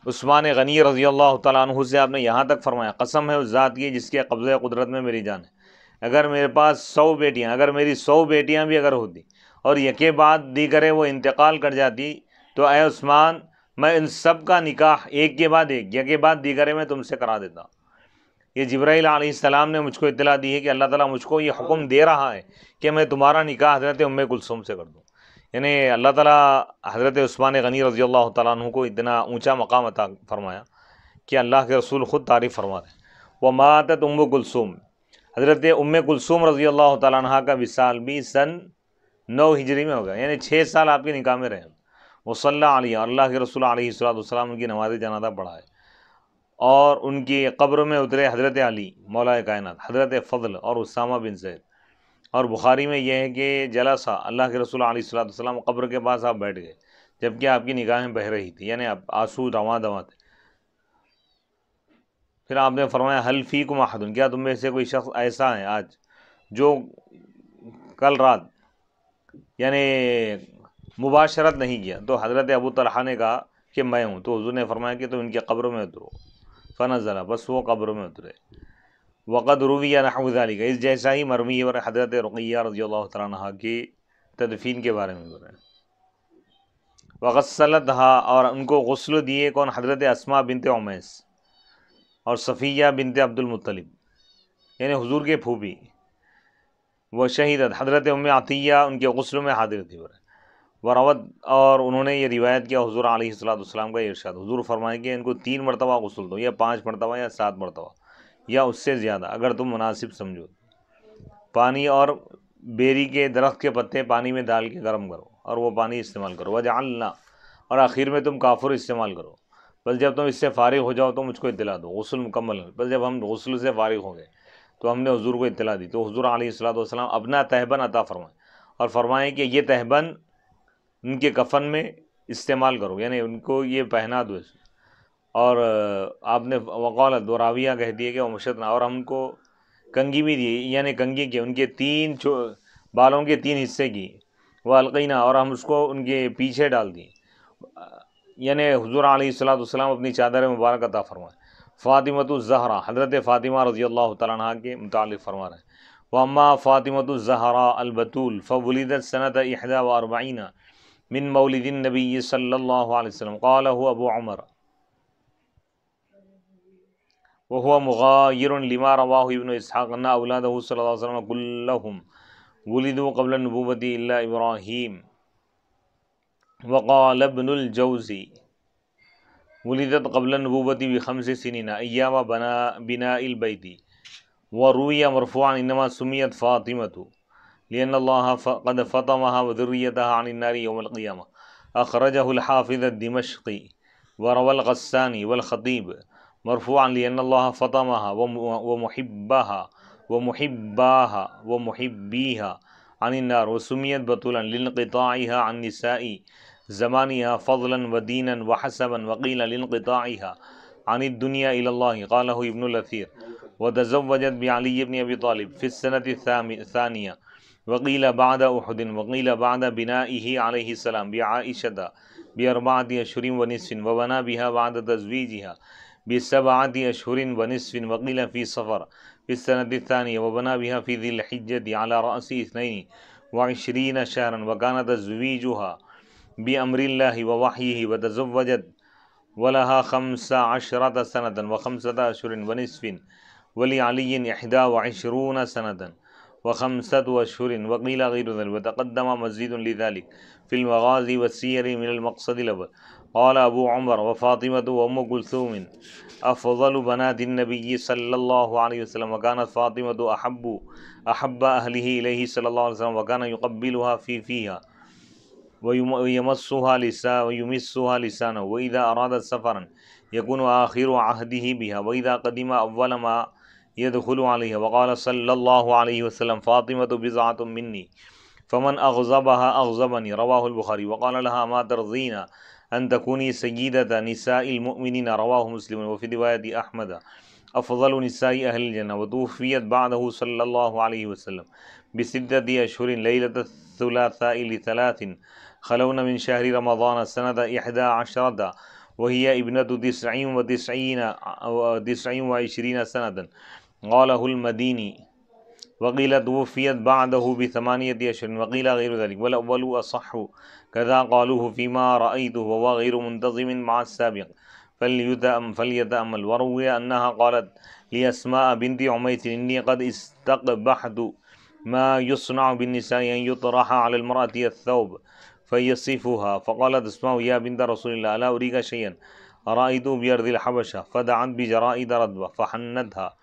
عثمان غنی رضی اللہ تعالیٰ عنہ سے آپ نے یہاں تک فرمایا، قسم ہے اس ذات کی جس کے قبضہ قدرت میں میری جان ہے، اگر میرے پاس 100 بیٹیاں، اگر میری 100 بیٹیاں بھی اگر ہوتی اور یکے بعد دیگرے وہ انتقال کر جاتی، تو اے عثمان، میں ان سب کا نکاح ایک کے بعد ایک، یکے بعد دیگرے میں تم سے کرا دیتا۔ یہ جبرائیل علیہ السلام نے مجھ کو اطلاع دی ہے کہ اللہ تعالیٰ مجھ کو یہ حکم دے رہا ہے کہ میں تمہارا نکاح حضرت ام کلثوم سے کر دوں۔ یعنی اللہ تعالیٰ حضرت عثمان غنی رضی اللہ تعالیٰ عنہ کو اتنا اونچا مقام عطا فرمایا کہ اللہ کے رسول خود تعریف فرما رہے ہیں۔ وماتت ام کلثوم، حضرت ام کلثوم رضی اللہ تعالیٰ عنہ کا وصال بھی سن 9 ہجری میں ہو گیا، یعنی 6 سال آپ کے نکاح میں رہے۔ وصلی علیہ، اللہ کے رسول علیہ السلام ان کی نماز جنازہ پڑھائے، اور ان کی قبر میں اترے حضرت علی مولا کائنات، حضرت فضل اور اسامہ بن زید۔ اور بخاری میں یہ ہے کہ جلسہ، اللہ کے رسول علیہ السلام قبر کے پاس آپ بیٹھ گئے جبکہ آپ کی نگاہیں بہہ رہی تھی، یعنی آنسو رواں دواں تھے۔ پھر آپ نے فرمایا حل فیکم احد، کیا تم میں سے کوئی شخص ایسا ہے آج جو کل رات یعنی مباشرت نہیں کیا؟ تو حضرت ابو طلحہ نے کہا کہ میں ہوں۔ تو حضور نے فرمایا کہ تم ان کی قبر میں اترو، فنزل، بس وہ قبر میں اترے۔ وقد روی نحو ذلک، اس جیسا ہی مروی اور حضرت رقیہ رضی اللہ تعالیٰ عنہ کی تدفین کے بارے میں بولے۔ وغسلتھا، اور ان کو غسل دیے کون؟ حضرت اسماء بنت عمیس اور صفیہ بنت عبد المطلب، یعنی حضور کے پھوپھی۔ وہ شہیدت، حضرت ام عطیہ ان کے غسل میں حاضر تھی۔ وروت، اور انہوں نے یہ روایت کیا حضور علیہ السلام کا ارشاد، حضور فرمائے کہ ان کو 3 مرتبہ غسل دو، یا 5 مرتبہ یا 7 مرتبہ یا اس سے زیادہ اگر تم مناسب سمجھو۔ پانی اور بیری کے درخت کے پتے پانی میں ڈال کے گرم کرو اور وہ پانی استعمال کرو۔ وجعلنا، اور آخر میں تم کافر استعمال کرو، بس جب تم اس سے فارغ ہو جاؤ تو مجھ کو اطلاع دو۔ غسل مکمل ہو، بس جب ہم غسل سے فارغ ہو گئے تو ہم نے حضور کو اطلاع دی، تو حضور علیہ السلام اپنا تہبند عطا فرمائے اور فرمائیں کہ یہ تہبند ان کے کفن میں استعمال کرو، یعنی ان کو یہ پہنا دو۔ اور آپ نے وقال دوراویہ کہتی ہے کہ وہ مشتنا، اور ہم کو کنگھی بھی دی، یعنی کنگھی کی ان کے 3 بالوں کے 3 حصے کی، وہ القینا، اور ہم اس کو ان کے پیچھے ڈال دی، یعنی حضور علیہ السلام اپنی چادر مبارک عطا فرمائے۔ فاطمۃ الزہرا، حضرت فاطمہ رضی اللہ تعالیٰ عنہ کے متعلق فرما رہے ہیں، وَأَمَّا فاطمۃ الزہرا البتول فولدت سنۃ 41، من مولد النبی صلی اللہ علیہ وسلم قالہ ابو عمر وهو مغایر لما رواه ابن اسحاق ان اولاده صلی اللہ علیہ وسلم كلهم ولدوا قبل النبوة الا ابراہیم. وقال ابن الجوزی ولدت قبل النبوة بخمس سنين ایام بناء البیت. وروی مرفوعا انما سمیت فاطمة لأن الله قد فطمها وذريتها عن النار يوم القيامة. أخرجه الحافظ الدمشقي وروى الغساني والخطيب مرفوعا لأن الله فطمها ومحبيها عن النار وسميت بطولا لانقطاعها عن نساء زمانها فضلا ودينا وحسبا. وقيل لانقطاعها عن الدنيا إلى الله قاله ابن الأثير. وتزوجت بعلي بن أبي طالب في السنة الثانية وقيل بعد أحد وقيل بعد بنائه عليه السلام بعائشة بأربعة أشهر ونصف وبنى بها بعد تزويجها بسبعة أشهر ونصف وقيل في صفر في السنة الثانية وبنى بها في ذي الحجة على رأس 22 شهرا وكان تزويجها بأمر الله ووحيه. وتزوجت ولها 15 سنة و5 أشهر ونصف ولعلي 21 سنة و5 أشهر وقيل غير ذلك. وتقدم مزيد لذلك في المغازي والسير من المقصد الأول. قال أبو عمر وفاطمة وأم كلثوم أفضل بنات النبي صلى الله عليه وسلم وكانت فاطمة أحب أهله إليه صلى الله عليه وسلم وكان يقبلها فيها ويمسها لسانه وإذا أراد سفرا يكون آخر عهده بها وإذا قدم أول ما يدخل عليها. وقال صلى الله عليه وسلم فاطمة بضعة مني فمن أغضبها أغضبني. رواه البخاري. وقال لها ما ترضين أن تكوني سيدة نساء المؤمنين. رواه مسلم. وفي رواية أحمد أفضل نساء أهل الجنة. وتوفيت بعده صلى الله عليه وسلم ب6 أشهر ليلة الثلاثاء ل3 خلون من شهر رمضان سنة 11 وهي ابنة 29 سنة. قاله المديني. وقيل توفيت بعده ب8 أشهر وقيل غير ذلك والأول أصح كذا قالوه فيما رأيته وهو غير منتظم مع السابق فليتأمل. وروي أنها قالت لأسماء بنت عميس إني قد استقبحت ما يصنع بالنساء أن يطرح على المرأة الثوب فيصفها. فقالت أسماء يا بنت رسول الله ألا أريك شيئا رأيت بأرض الحبشة فدعت بجرائد رطبة فحنتها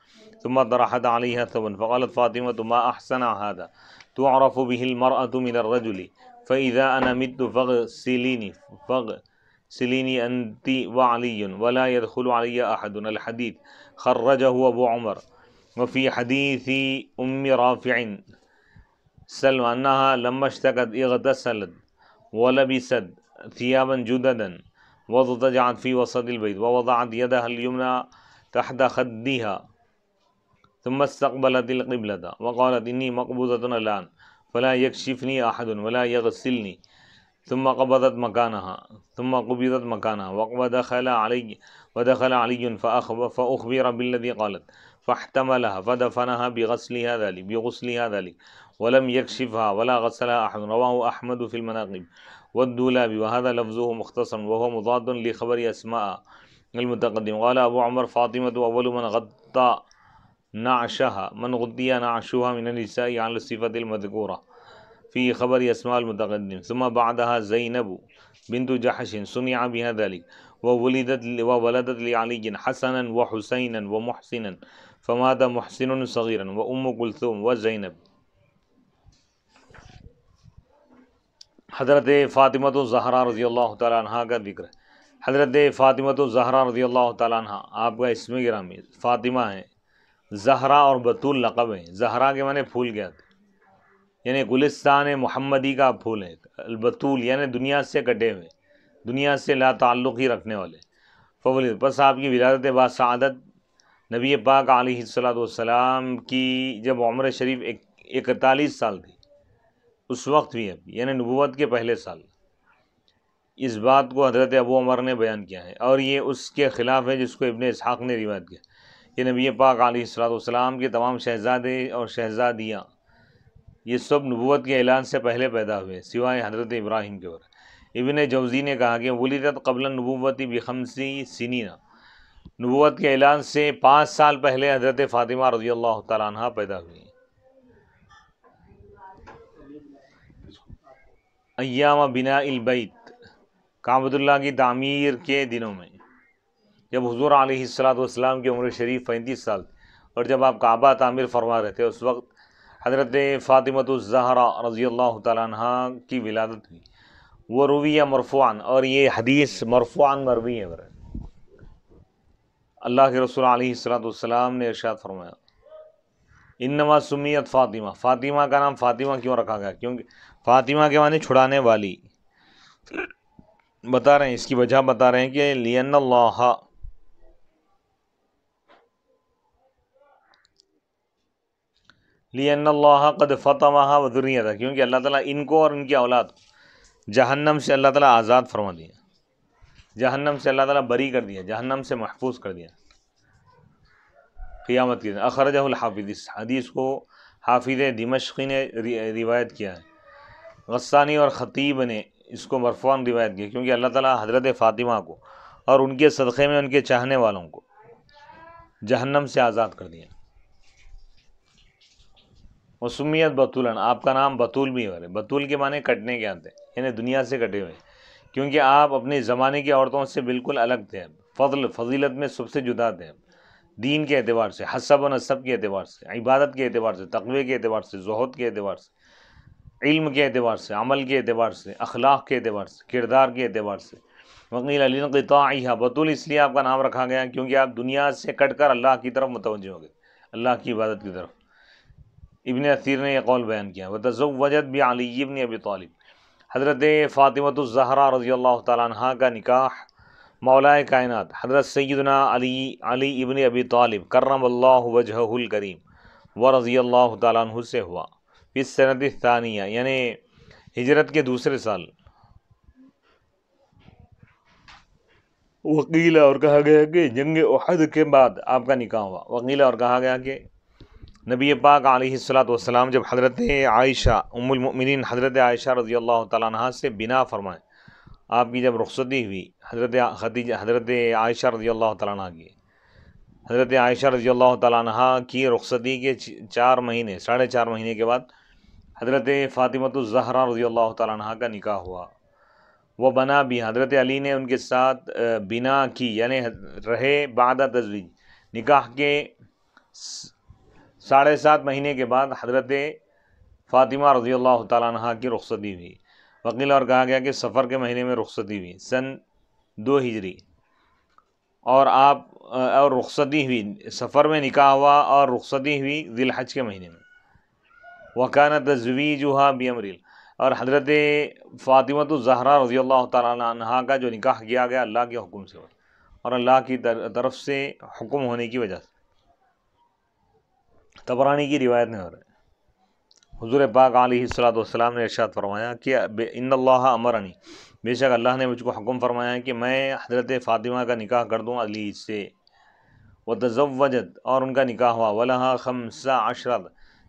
ثم طرحت عليها ثوبا. فقالت فاطمة ما أحسن هذا تعرف به المرأة من الرجل فإذا أنا مت فاغسليني أنت وعلي ولا يدخل علي أحد. الحديث خرجه أبو عمر. وفي حديث أم رافع سلمى أنها لما اشتكت اغتسلت ولبست ثيابا جددا واضطجعت في وسط البيت ووضعت يدها اليمنى تحت خدها ثم استقبلت القبلة وقالت إني مقبوضة الآن فلا يكشفني أحد ولا يغسلني. ثم قبضت مكانها ودخل علي فأخبر بالذي قالت فاحتملها فدفنها بغسلها ذلك ولم يكشفها ولا غسلها أحد. رواه أحمد في المناقب والدولابي وهذا لفظه مختصر وهو مضاد لخبر أسماء المتقدم. قال أبو عمر فاطمة أول من غطى نعشها من النساء على الصفة المذكورة في خبر أسماء المتقدم. ثم بعدها زينب بنت جحش صنع بها ذلك وولدت لعلي حسنا وحسينا ومحسنا فمات محسن صغيرا وأم كلثوم وزينب. حضرت فاطمہ الزہرا رضی اللہ تعالیٰ عنہ کا ذکر ہے. حضرت فاطمہ الزہرا رضی اللہ تعالیٰ عنہ آپ کا اسم گرامی فاطمہ ہیں. زہرا اور بطول لقب ہیں. زہرا کے معنی پھول کے آتے یعنی گلستان محمدی کا پھول ہے. البطول یعنی دنیا سے کٹے ہوئے, دنیا سے لا تعلق ہی رکھنے والے. فولد پس آپ کی ولادت با سعادت نبی پاک علیہ الصلوۃ والسلام کی جب عمر شریف 41 سال تھی اس وقت بھی ہے, یعنی نبوت کے پہلے سال. اس بات کو حضرت ابو عمر نے بیان کیا ہے اور یہ اس کے خلاف ہے جس کو ابن اسحاق نے روایت کیا. یہ نبی پاک علیہ الصلوۃ والسلام کے تمام شہزادے اور شہزادیاں یہ سب نبوت کے اعلان سے پہلے پیدا ہوئے سوائے حضرت ابراہیم کے. ابن جوزی نے کہا کہ ولدت قبل النبوۃ ب5 سنین، نبوت کے اعلان سے 5 سال پہلے حضرت فاطمہ رضی اللہ تعالیٰ عنہ پیدا ہوئی۔ ایام بناء البیت، کعبۃ اللہ کی تعمیر کے دنوں میں، جب حضور علیہ الصلوۃ والسلام کی عمر شریف 35 سال اور جب آپ کعبہ تعمیر فرما رہے تھے، اس وقت حضرت فاطمۃ الزہرا رضی اللہ تعالیٰ عنہ کی ولادت ہوئی۔ وہ رویہ مرفوعاً، اور یہ حدیث مرفوعاً مروی ہے، اللہ کے رسول علیہ الصلوۃ والسلام نے ارشاد فرمایا انما سمیت فاطمہ، فاطمہ کا نام فاطمہ کیوں رکھا گیا؟ کیونکہ فاطمہ کے معنی چھڑانے والی۔ بتا رہے ہیں اس کی وجہ، بتا رہے ہیں کہ لِأَنَّ اللَّهَ قَدْ فَطَمَهَا وَذُرِّيَّتَهَا، کیونکہ اللہ تعالیٰ ان کو اور ان کی اولاد جہنم سے اللہ تعالیٰ آزاد فرما دیا، جہنم سے اللہ تعالیٰ بری کر دیا، جہنم سے محفوظ کر دیا قیامت کے دن۔ اخرجہ الحافظ، اس حدیث کو حافظ دمشقی نے روایت کیا ہے۔ غسانی اور خطیب نے اس کو مرفوعاً روایت کیا، کیونکہ اللہ تعالیٰ حضرت فاطمہ کو اور ان کے صدقے میں ان کے چاہنے والوں کو جہنم سے آزاد کر دیا۔ وسمیت بطولاً، آپ کا نام بطول بھی ہے۔ بطول کے معنی کٹنے کے آتے ہیں، یعنی دنیا سے کٹے ہوئے، کیونکہ آپ اپنے زمانے کی عورتوں سے بالکل الگ تھے، فضیلت میں سب سے جدا تھے، دین کے اعتبار سے، حسب و نسب کے اعتبار سے، عبادت کے اعتبار سے، تقوی کے اعتبار سے، زہد کے اعتبار سے، علم کے اعتبار سے، عمل کے اعتبار سے، اخلاق کے اعتبار سے، کردار کے اعتبار سے۔ وقیل لانقطاعها، بطول اس لیے آپ کا نام رکھا گیا کیونکہ آپ دنیا سے کٹ کر اللہ کی طرف متوجہ ہو گئے، اللہ کی عبادت کی طرف۔ ابن اثیر نے یہ قول بیان کیا۔ وتزوجت بعلی ابن ابی طالب، حضرت فاطمۃ الزہرا رضی اللہ تعالیٰ عنہ کا نکاح مولا کائنات حضرت سیدنا علی ابن ابی طالب کرم اللہ وجہہ الکریم ورضی اللہ تعالیٰ عنہ سے ہوا فی السنۃ الثانیہ، یعنی ہجرت کے دوسرے سال۔ وقیل، اور کہا گیا کہ جنگ احد کے بعد آپ کا نکاح ہوا۔ وقیل، اور کہا گیا کہ نبی پاک علیہ الصلوۃ والسلام جب حضرت عائشہ ام المؤمنین حضرت عائشہ رضی اللہ تعالیٰ عنہ سے بنا فرمائے، آپ کی جب رخصتی ہوئی، حضرت عائشہ رضی اللہ تعالیٰ عنہ کی، حضرت عائشہ رضی اللہ تعالیٰ عنہ کی رخصتی کے 4 مہینے 4.5 مہینے کے بعد حضرت فاطمۃ الزہرا رضی اللہ تعالیٰ عنہ کا نکاح ہوا۔ وہ بنا بھی، حضرت علی نے ان کے ساتھ بنا کی، یعنی رہے بعد تزویج، نکاح کے 7.5 مہینے کے بعد حضرت فاطمہ رضی اللہ تعالیٰ عنہ کی رخصتی ہوئی۔ وقیل، اور کہا گیا کہ سفر کے مہینے میں رخصتی ہوئی، سن 2 ہجری، اور رخصتی ہوئی، سفر میں نکاح ہوا اور رخصتی ہوئی ذی الحج کے مہینے میں۔ وَكَانَ تَزْوِيجُهَا بِأَمْرِ، اور حضرت فاطمۃ الزہرا رضی اللہ تعالیٰ عنہ کا جو نکاح کیا گیا اللہ کے حکم سے اور اللہ کی طرف سے حکم ہونے کی وجہ سے۔ طبرانی کی روایت میں ہو رہا ہے، حضور پاک علیہ الصلوۃ والسلام نے ارشاد فرمایا کہ ان اللہ امرنی، بے شک اللہ نے مجھ کو حکم فرمایا ہے کہ میں حضرت فاطمہ کا نکاح کر دوں علی سے۔ وتزوجت، اور ان کا نکاح ہوا، ولہا 15،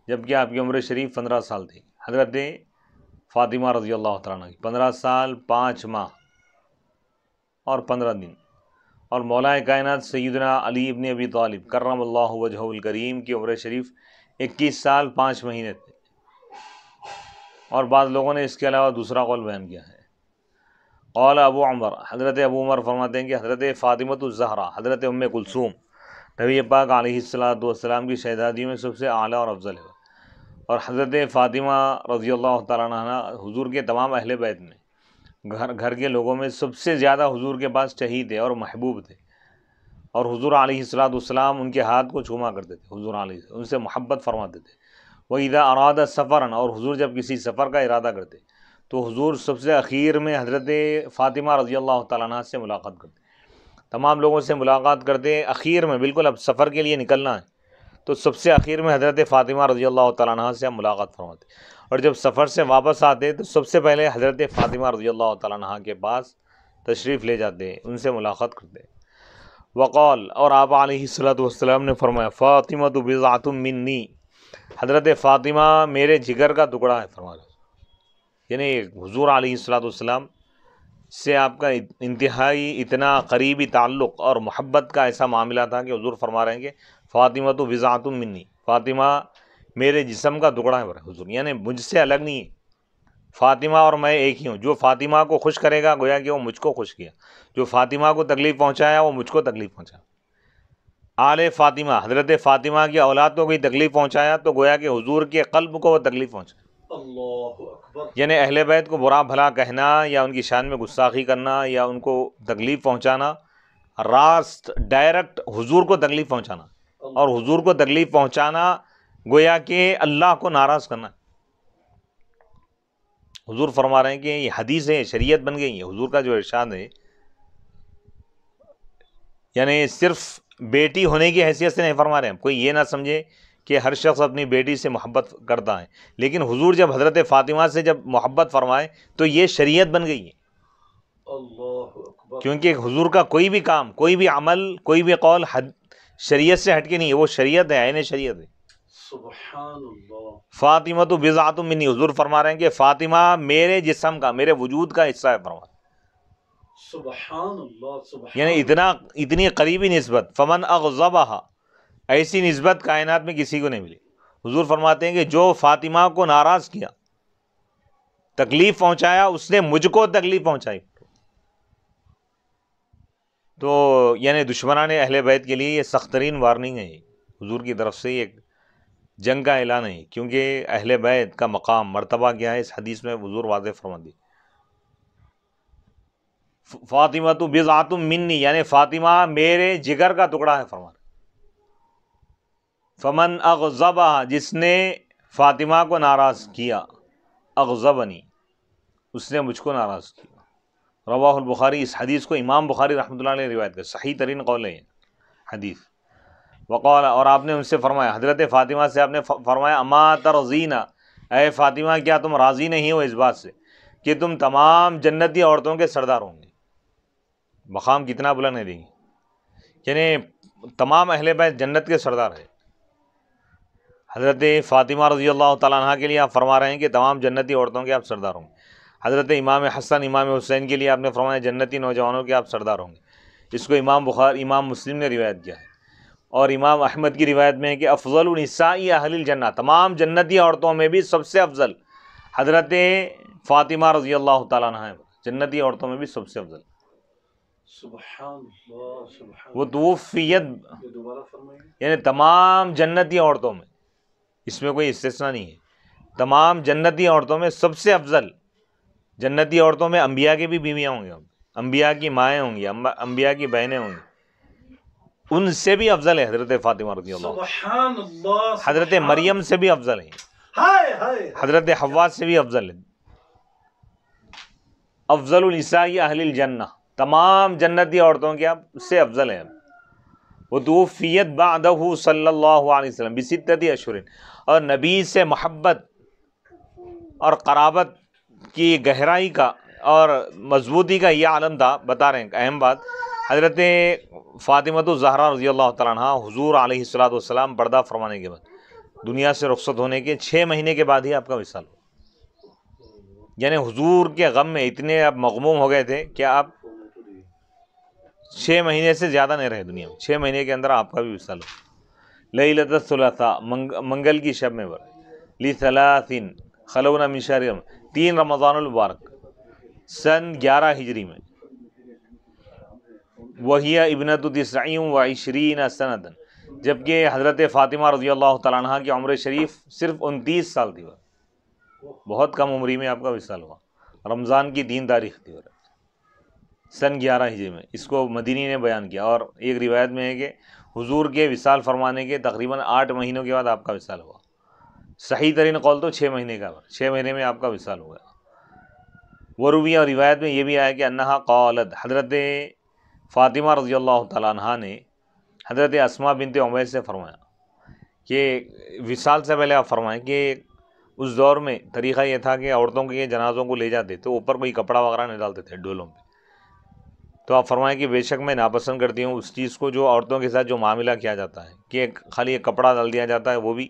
جبکہ آپ کی عمر شریف 15 سال تھی، حضرت فاطمہ رضی اللہ تعالیٰ عنہ کی 15 سال 5 ماہ اور 15 دن، اور مولا کائنات سیدنا علی ابن ابی طالب کرم اللہ وجہہ الکریم کی عمر شریف 21 سال 5 مہینے تھے۔ اور بعض لوگوں نے اس کے علاوہ دوسرا قول بیان کیا ہے۔ قال ابو عمر، حضرت ابو عمر فرماتے ہیں کہ حضرت فاطمۃ الزہرا حضرت ام کلثوم نبی پاک علیہ الصلوۃ والسلام کی شہزادیوں میں سب سے اعلیٰ اور افضل ہے، اور حضرت فاطمہ رضی اللہ تعالیٰ عنہ حضور کے تمام اہل بیت میں گھر کے لوگوں میں سب سے زیادہ حضور کے پاس چہیتے تھے اور محبوب تھے، اور حضور علیہ الصلوۃ والسلام ان کے ہاتھ کو چوما کرتے تھے، حضور علیہ ان سے محبت فرماتے تھے۔ وَإِذَا أَرَادَ سَفَرًا، اور حضور جب کسی سفر کا ارادہ کرتے تو حضور سب سے اخیر میں حضرت فاطمہ رضی اللہ تعالیٰ عنہ سے ملاقات کرتے، تمام لوگوں سے ملاقات کرتے، اخیر میں بالکل اب سفر کے لیے نکلنا ہے تو سب سے اخیر میں حضرت فاطمہ رضی اللہ تعالیٰ عنہ سے ہم ملاقات فرماتے، اور جب سفر سے واپس آتے تو سب سے پہلے حضرت فاطمہ رضی اللہ تعالیٰ عنہ کے پاس تشریف لے جاتے، ان سے ملاقات کرتے۔ وقال، اور آپ علیہ الصلوۃ والسلام نے فرمایا فاطمہ بضعۃ منی، حضرت فاطمہ میرے جگر کا ٹکڑا ہے، فرمایا، یعنی حضور علیہ الصلوۃ والسلام سے آپ کا انتہائی اتنا قریبی تعلق اور محبت کا ایسا معاملہ تھا کہ حضور فرما رہے ہیں کہ فاطمہ تو بضعۃ منی، فاطمہ میرے جسم کا ٹکڑا ہے حضور، یعنی مجھ سے الگ نہیں ہے، فاطمہ اور میں ایک ہی ہوں، جو فاطمہ کو خوش کرے گا گویا کہ وہ مجھ کو خوش کیا، جو فاطمہ کو تکلیف پہنچایا وہ مجھ کو تکلیف پہنچایا۔ آل فاطمہ، حضرت فاطمہ کی اولاد کو کوئی تکلیف پہنچایا تو گویا کہ حضور کے قلب کو وہ تکلیف پہنچایا۔ اللہ اکبر۔ یعنی اہل بیت کو برا بھلا کہنا یا ان کی شان میں گستاخی کرنا یا ان کو تکلیف پہنچانا، راست ڈائریکٹ حضور کو تکلیف پہنچانا، اور حضور کو تکلیف پہنچانا گویا کہ اللہ کو ناراض کرنا۔ حضور فرما رہے ہیں کہ یہ حدیث ہے، شریعت بن گئی ہے۔ حضور کا جو ارشاد ہے، یعنی صرف بیٹی ہونے کی حیثیت سے نہیں فرما رہے ہیں، کوئی یہ نہ سمجھے کہ ہر شخص اپنی بیٹی سے محبت کرتا ہے، لیکن حضور جب حضرت فاطمہ سے جب محبت فرمائے تو یہ شریعت بن گئی ہے، اللہ اکبر۔ کیونکہ حضور کا کوئی بھی کام، کوئی بھی عمل، کوئی بھی قول شریعت سے ہٹ کے نہیں ہے، وہ شریعت ہے، عین شریعت ہے۔ سبحان اللہ۔ فاطمہ تو بضعۃ منی، حضور فرما رہے ہیں کہ فاطمہ میرے جسم کا، میرے وجود کا حصہ ہے، فرما، سبحان اللہ، سبحان یعنی اتنی قریبی نسبت، فمن اغضبها، ایسی نسبت کائنات میں کسی کو نہیں ملی۔ حضور فرماتے ہیں کہ جو فاطمہ کو ناراض کیا، تکلیف پہنچایا، اس نے مجھ کو تکلیف پہنچائی۔ تو یعنی دشمنان اہل بیت کے لیے یہ سخت ترین وارننگ ہے، حضور کی طرف سے ایک جنگ کا اعلان ہے، کیونکہ اہل بیت کا مقام، مرتبہ کیا ہے، اس حدیث میں حضور واضح فرما دی۔ فاطمہ تو بضعۃ منی، یعنی فاطمہ میرے جگر کا ٹکڑا ہے، فرما۔ فمن اغضبها، جس نے فاطمہ کو ناراض کیا، اغضبنی، اس نے مجھ کو ناراض کیا۔ رواہ البخاری، اس حدیث کو امام بخاری رحمۃ اللہ علیہ روایت کر، صحیح ترین قول ہے حدیث۔ وقال، اور آپ نے ان سے فرمایا، حضرت فاطمہ سے آپ نے فرمایا، اما ترضینا، اے فاطمہ کیا تم راضی نہیں ہو اس بات سے کہ تم تمام جنتی عورتوں کے سردار ہوں گے؟ مقام کتنا بلند ہے دیکھیں، یعنی تمام اہل بیت جنت کے سردار ہے۔ حضرت فاطمہ رضی اللہ تعالیٰ عنہ کے لیے آپ فرما رہے ہیں کہ تمام جنتی عورتوں کے آپ سردار ہوں گے۔ حضرت امام حسن، امام حسین کے لیے آپ نے فرمایا جنتی نوجوانوں کے آپ سردار ہوں گے۔ اس کو امام مسلم نے روایت کیا ہے، اور امام احمد کی روایت میں ہے کہ افضل النساء اہل الجنہ، تمام جنتی عورتوں میں بھی سب سے افضل حضرت فاطمہ رضی اللہ تعالیٰ عنہ ہے، جنتی عورتوں میں بھی سب سے افضل۔ سبحان اللہ، سبحان وہ توفیت، اللہ۔ دوبارہ فرمائیے۔ یعنی تمام جنتی عورتوں میں، اس میں کوئی استثناء نہیں ہے، تمام جنتی عورتوں میں سب سے افضل۔ جنتی عورتوں میں انبیاء کی بھی بیویاں ہوں گی، انبیاء کی مائیں ہوں گی، انبیاء کی بہنیں ہوں گی، ان سے بھی افضل ہے حضرت فاطمہ رضی اللہ عنہ۔ سبحان اللہ، حضرت مریم سے بھی افضل ہے، ہائے ہائے، حضرت حوا سے بھی افضل ہے۔ افضل النساء اہل الجنہ، تمام جنتی عورتوں کے آپ سے افضل ہیں۔ وتوفیت بعدہ صلی اللہ علیہ وسلم بستۃ اشہر، اور نبی سے محبت اور قرابت کی گہرائی کا اور مضبوطی کا یہ عالم تھا۔ بتا رہے ہیں اہم بات، حضرت فاطمہ الزہرا رضی اللہ تعالیٰ عنہ حضور علیہ الصلوۃ والسلام پردہ فرمانے کے بعد، دنیا سے رخصت ہونے کے 6 مہینے کے بعد ہی آپ کا وصال ہوا۔ یعنی حضور کے غم میں اتنے آپ مغموم ہو گئے تھے کہ آپ 6 مہینے سے زیادہ نہیں رہے دنیا میں، 6 مہینے کے اندر آپ کا بھی وصال ہوا۔ لیلۃ الثلاثاء، منگل کی شب میں لثلاث خلونا من شہر 3 رمضان المبارک سن 11 ہجری میں، وہی ابنۃ 29 سنۃ، جبکہ حضرت فاطمہ رضی اللہ تعالیٰ عنہ کی عمر شریف صرف 29 سال تھی، بہت کم عمری میں آپ کا وصال ہوا۔ رمضان کی 3 تاریخ تھی سن 11 ہجری میں، اس کو مدینی نے بیان کیا، اور ایک روایت میں ہے کہ حضور کے وصال فرمانے کے تقریباً 8 مہینوں کے بعد آپ کا وصال ہوا۔ صحیح ترین قول تو 6 مہینے کا، 6 مہینے میں آپ کا وصال ہوا۔ وہ رویہ اور روایت میں یہ بھی آیا کہ انہا قالت، حضرت فاطمہ رضی اللہ تعالیٰ عنہ نے حضرت اسماء بنت عمیس سے فرمایا کہ وصال سے پہلے آپ فرمائیں کہ اس دور میں طریقہ یہ تھا کہ عورتوں کے جنازوں کو لے جاتے تو اوپر کوئی کپڑا وغیرہ نہیں ڈالتے تھے ڈولوں پہ، تو آپ فرمائیں کہ بے شک میں ناپسند کرتی ہوں اس چیز کو جو عورتوں کے ساتھ جو معاملہ کیا جاتا ہے کہ خالی ایک کپڑا ڈال دیا جاتا ہے، وہ بھی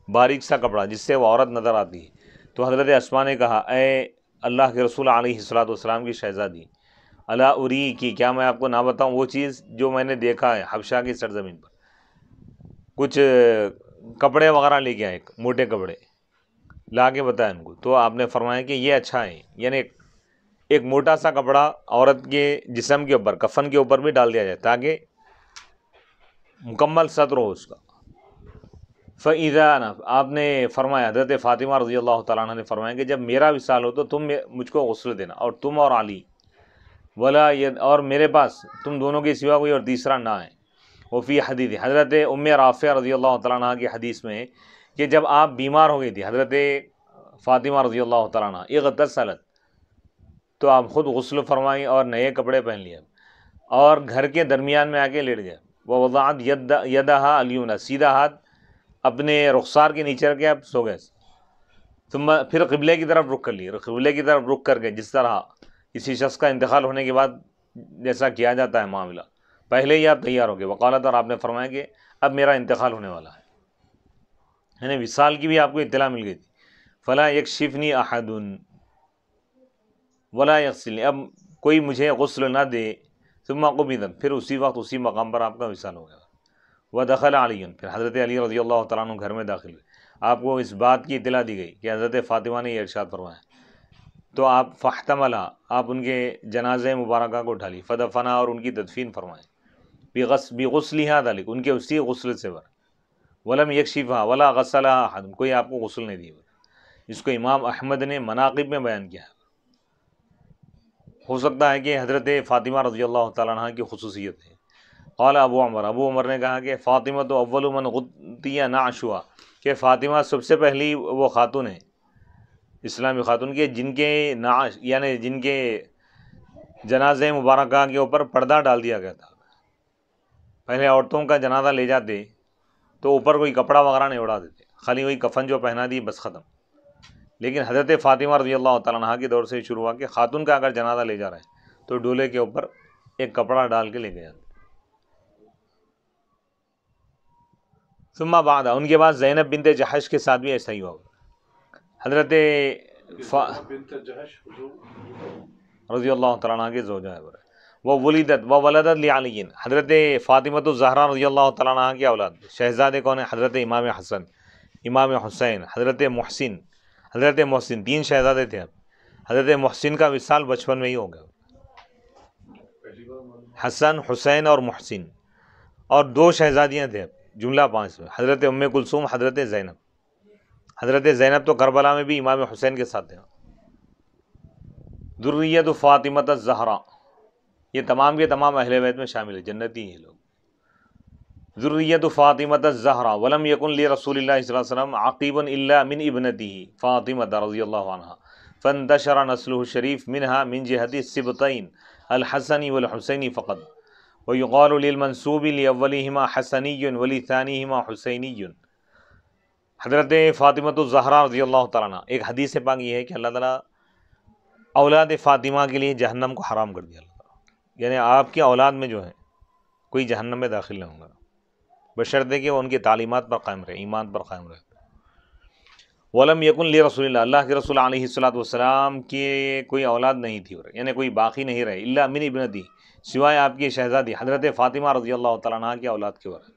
باریک سا کپڑا جس سے وہ عورت نظر آتی ہے۔ تو حضرت اسماء نے کہا، اے اللہ کے رسول علیہ الصلوۃ والسلام کی شہزادی، الا اری کی، کیا میں آپ کو نہ بتاؤں وہ چیز جو میں نے دیکھا ہے حبشہ کی سرزمین پر. کچھ کپڑے وغیرہ لے کے آئے، موٹے کپڑے لا کے بتایا ان کو، تو آپ نے فرمایا کہ یہ اچھا ہے، یعنی ایک موٹا سا کپڑا عورت کے جسم کے اوپر، کفن کے اوپر بھی ڈال دیا جائے تاکہ مکمل ستر ہو اس کا. فَإِذَا، آپ نے فرمایا، حضرت فاطمہ رضی اللہ تعالیٰ عنہ نے فرمایا کہ جب میرا وصال ہو تو تم مجھ کو غسل دینا، اور تم اور علی، ولا اور میرے پاس تم دونوں کے سوا کوئی اور تیسرا نہ ہے. وہ فی حدیث، حضرت ام رافعہ رضی اللہ تعالیٰ عنہ کی حدیث میں کہ جب آپ بیمار ہو گئی تھی حضرت فاطمہ رضی اللہ تعالیٰ عنہ، اغتسلت، تو آپ خود غسل فرمائیں اور نئے کپڑے پہن لیے اور گھر کے درمیان میں آ کے لیٹ گئے. وہ وضعت یدہا الیمنی، سیدھا ہاتھ اپنے رخسار کے نیچے رکھ کے آپ سو گئے. ثم پھر قبلے کی طرف رخ کر لیے، قبلے کی طرف رخ کر کے جس طرح کسی شخص کا انتقال ہونے کے بعد جیسا کیا جاتا ہے معاملہ، پہلے ہی آپ تیار ہو گئے. وقالت، اور آپ نے فرمایا کہ اب میرا انتقال ہونے والا ہے، یعنی وصال کی بھی آپ کو اطلاع مل گئی تھی. فلا یکشفنی احد ولا یغسلنی، اب کوئی مجھے غسل نہ دے. ثم قبضت، پھر اسی وقت اسی مقام پر آپ کا وصال ہو گیا. ودخل علی، پھر حضرت علی رضی اللہ تعالیٰ عنہ گھر میں داخل ہوئے. آپ کو اس بات کی اطلاع دی گئی کہ حضرت فاطمہ نے یہ ارشاد فرمایا، تو آپ فاحتملا، آپ ان کے جنازے مبارکہ کو اٹھا لی. فدفنا، اور ان کی تدفین فرمائے. بغسلها ذلك، ان کے اسی غسل سے بر. ولم یکشفها ولا غسلها احد، کوئی آپ کو غسل نہیں دی. اس کو امام احمد نے مناقب میں بیان کیا ہے. ہو سکتا ہے کہ حضرت فاطمہ رضی اللہ تعالیٰ عنہ کی خصوصیت ہے. قال ابو عمر نے کہا کہ فاطمہ تو اول من غطی نعشها، کہ فاطمہ سب سے پہلی وہ خاتون ہے اسلامی خاتون کے جن کے نعش، یعنی جن کے جنازے مبارکہ کے اوپر پردہ ڈال دیا گیا تھا. پہلے عورتوں کا جنازہ لے جاتے تو اوپر کوئی کپڑا وغیرہ نہیں اڑا دیتے، خالی وہی کفن جو پہنا دی بس ختم. لیکن حضرت فاطمہ رضی اللہ تعالیٰ عنہ کے دور سے شروع ہوا کہ خاتون کا اگر جنازہ لے جا رہا ہے تو ڈولے کے اوپر ایک کپڑا ڈال کے لے گیا. ثم بعد، ان کے بعد زینب بنت جحش کے ساتھ بھی ایسا ہی ہوا. حضرت بنت جحش رضی اللہ تعالیٰ عنہ کے زوجہ ہے. وہ ولدت لعلی، حضرت فاطمہ الزہرا رضی اللہ تعالیٰ عنہ کی اولاد. شہزادے کون ہیں؟ حضرت امام حسن، امام حسین، حضرت محسن، تین شہزادے تھے. اب حضرت محسن کا وصال بچپن میں ہی ہو گیا. حسن، حسین اور محسن، اور دو شہزادیاں تھے. اب جملہ 5 میں حضرت ام کلثوم، حضرت زینب. حضرت زینب تو کربلا میں بھی امام حسین کے ساتھ تھے. ذریت فاطمہ الزہرا، یہ تمام کے تمام اہل بیت میں شامل ہے، جنتی ہیں لوگ. ذریت فاطمہ الزہرا ولم یکن لرسول اللہ صلی اللہ علیہ وسلم عقیب الا من ابنته فاطمہ رضی اللہ عنہا فانتشر نسلہ الشریف منها من جہت السبطین الحسن والحسین فقط، ویقال للمنسوب لاولہما حسنی ولثانیہما حسینی. حضرت فاطمہ الزہرا رضی اللہ تعالیٰ عنہ، ایک حدیث پاک یہ ہے کہ اللہ تعالیٰ اولاد فاطمہ کے لیے جہنم کو حرام کر دیا. یعنی آپ کی اولاد میں جو ہے کوئی جہنم میں داخل نہیں ہوگا، بشرطے کہ وہ ان کی تعلیمات پر قائم رہے، ایمان پر قائم رہے. ولم یکن لرسول اللہ، اللہ کے رسول علیہ الصلوۃ والسلام کی کوئی اولاد نہیں تھی، یعنی کوئی باقی نہیں رہے، الا من ابنتی، سوائے آپ کی شہزادی حضرت فاطمہ رضی اللہ تعالیٰ عنہ کی اولاد کے ورثہ.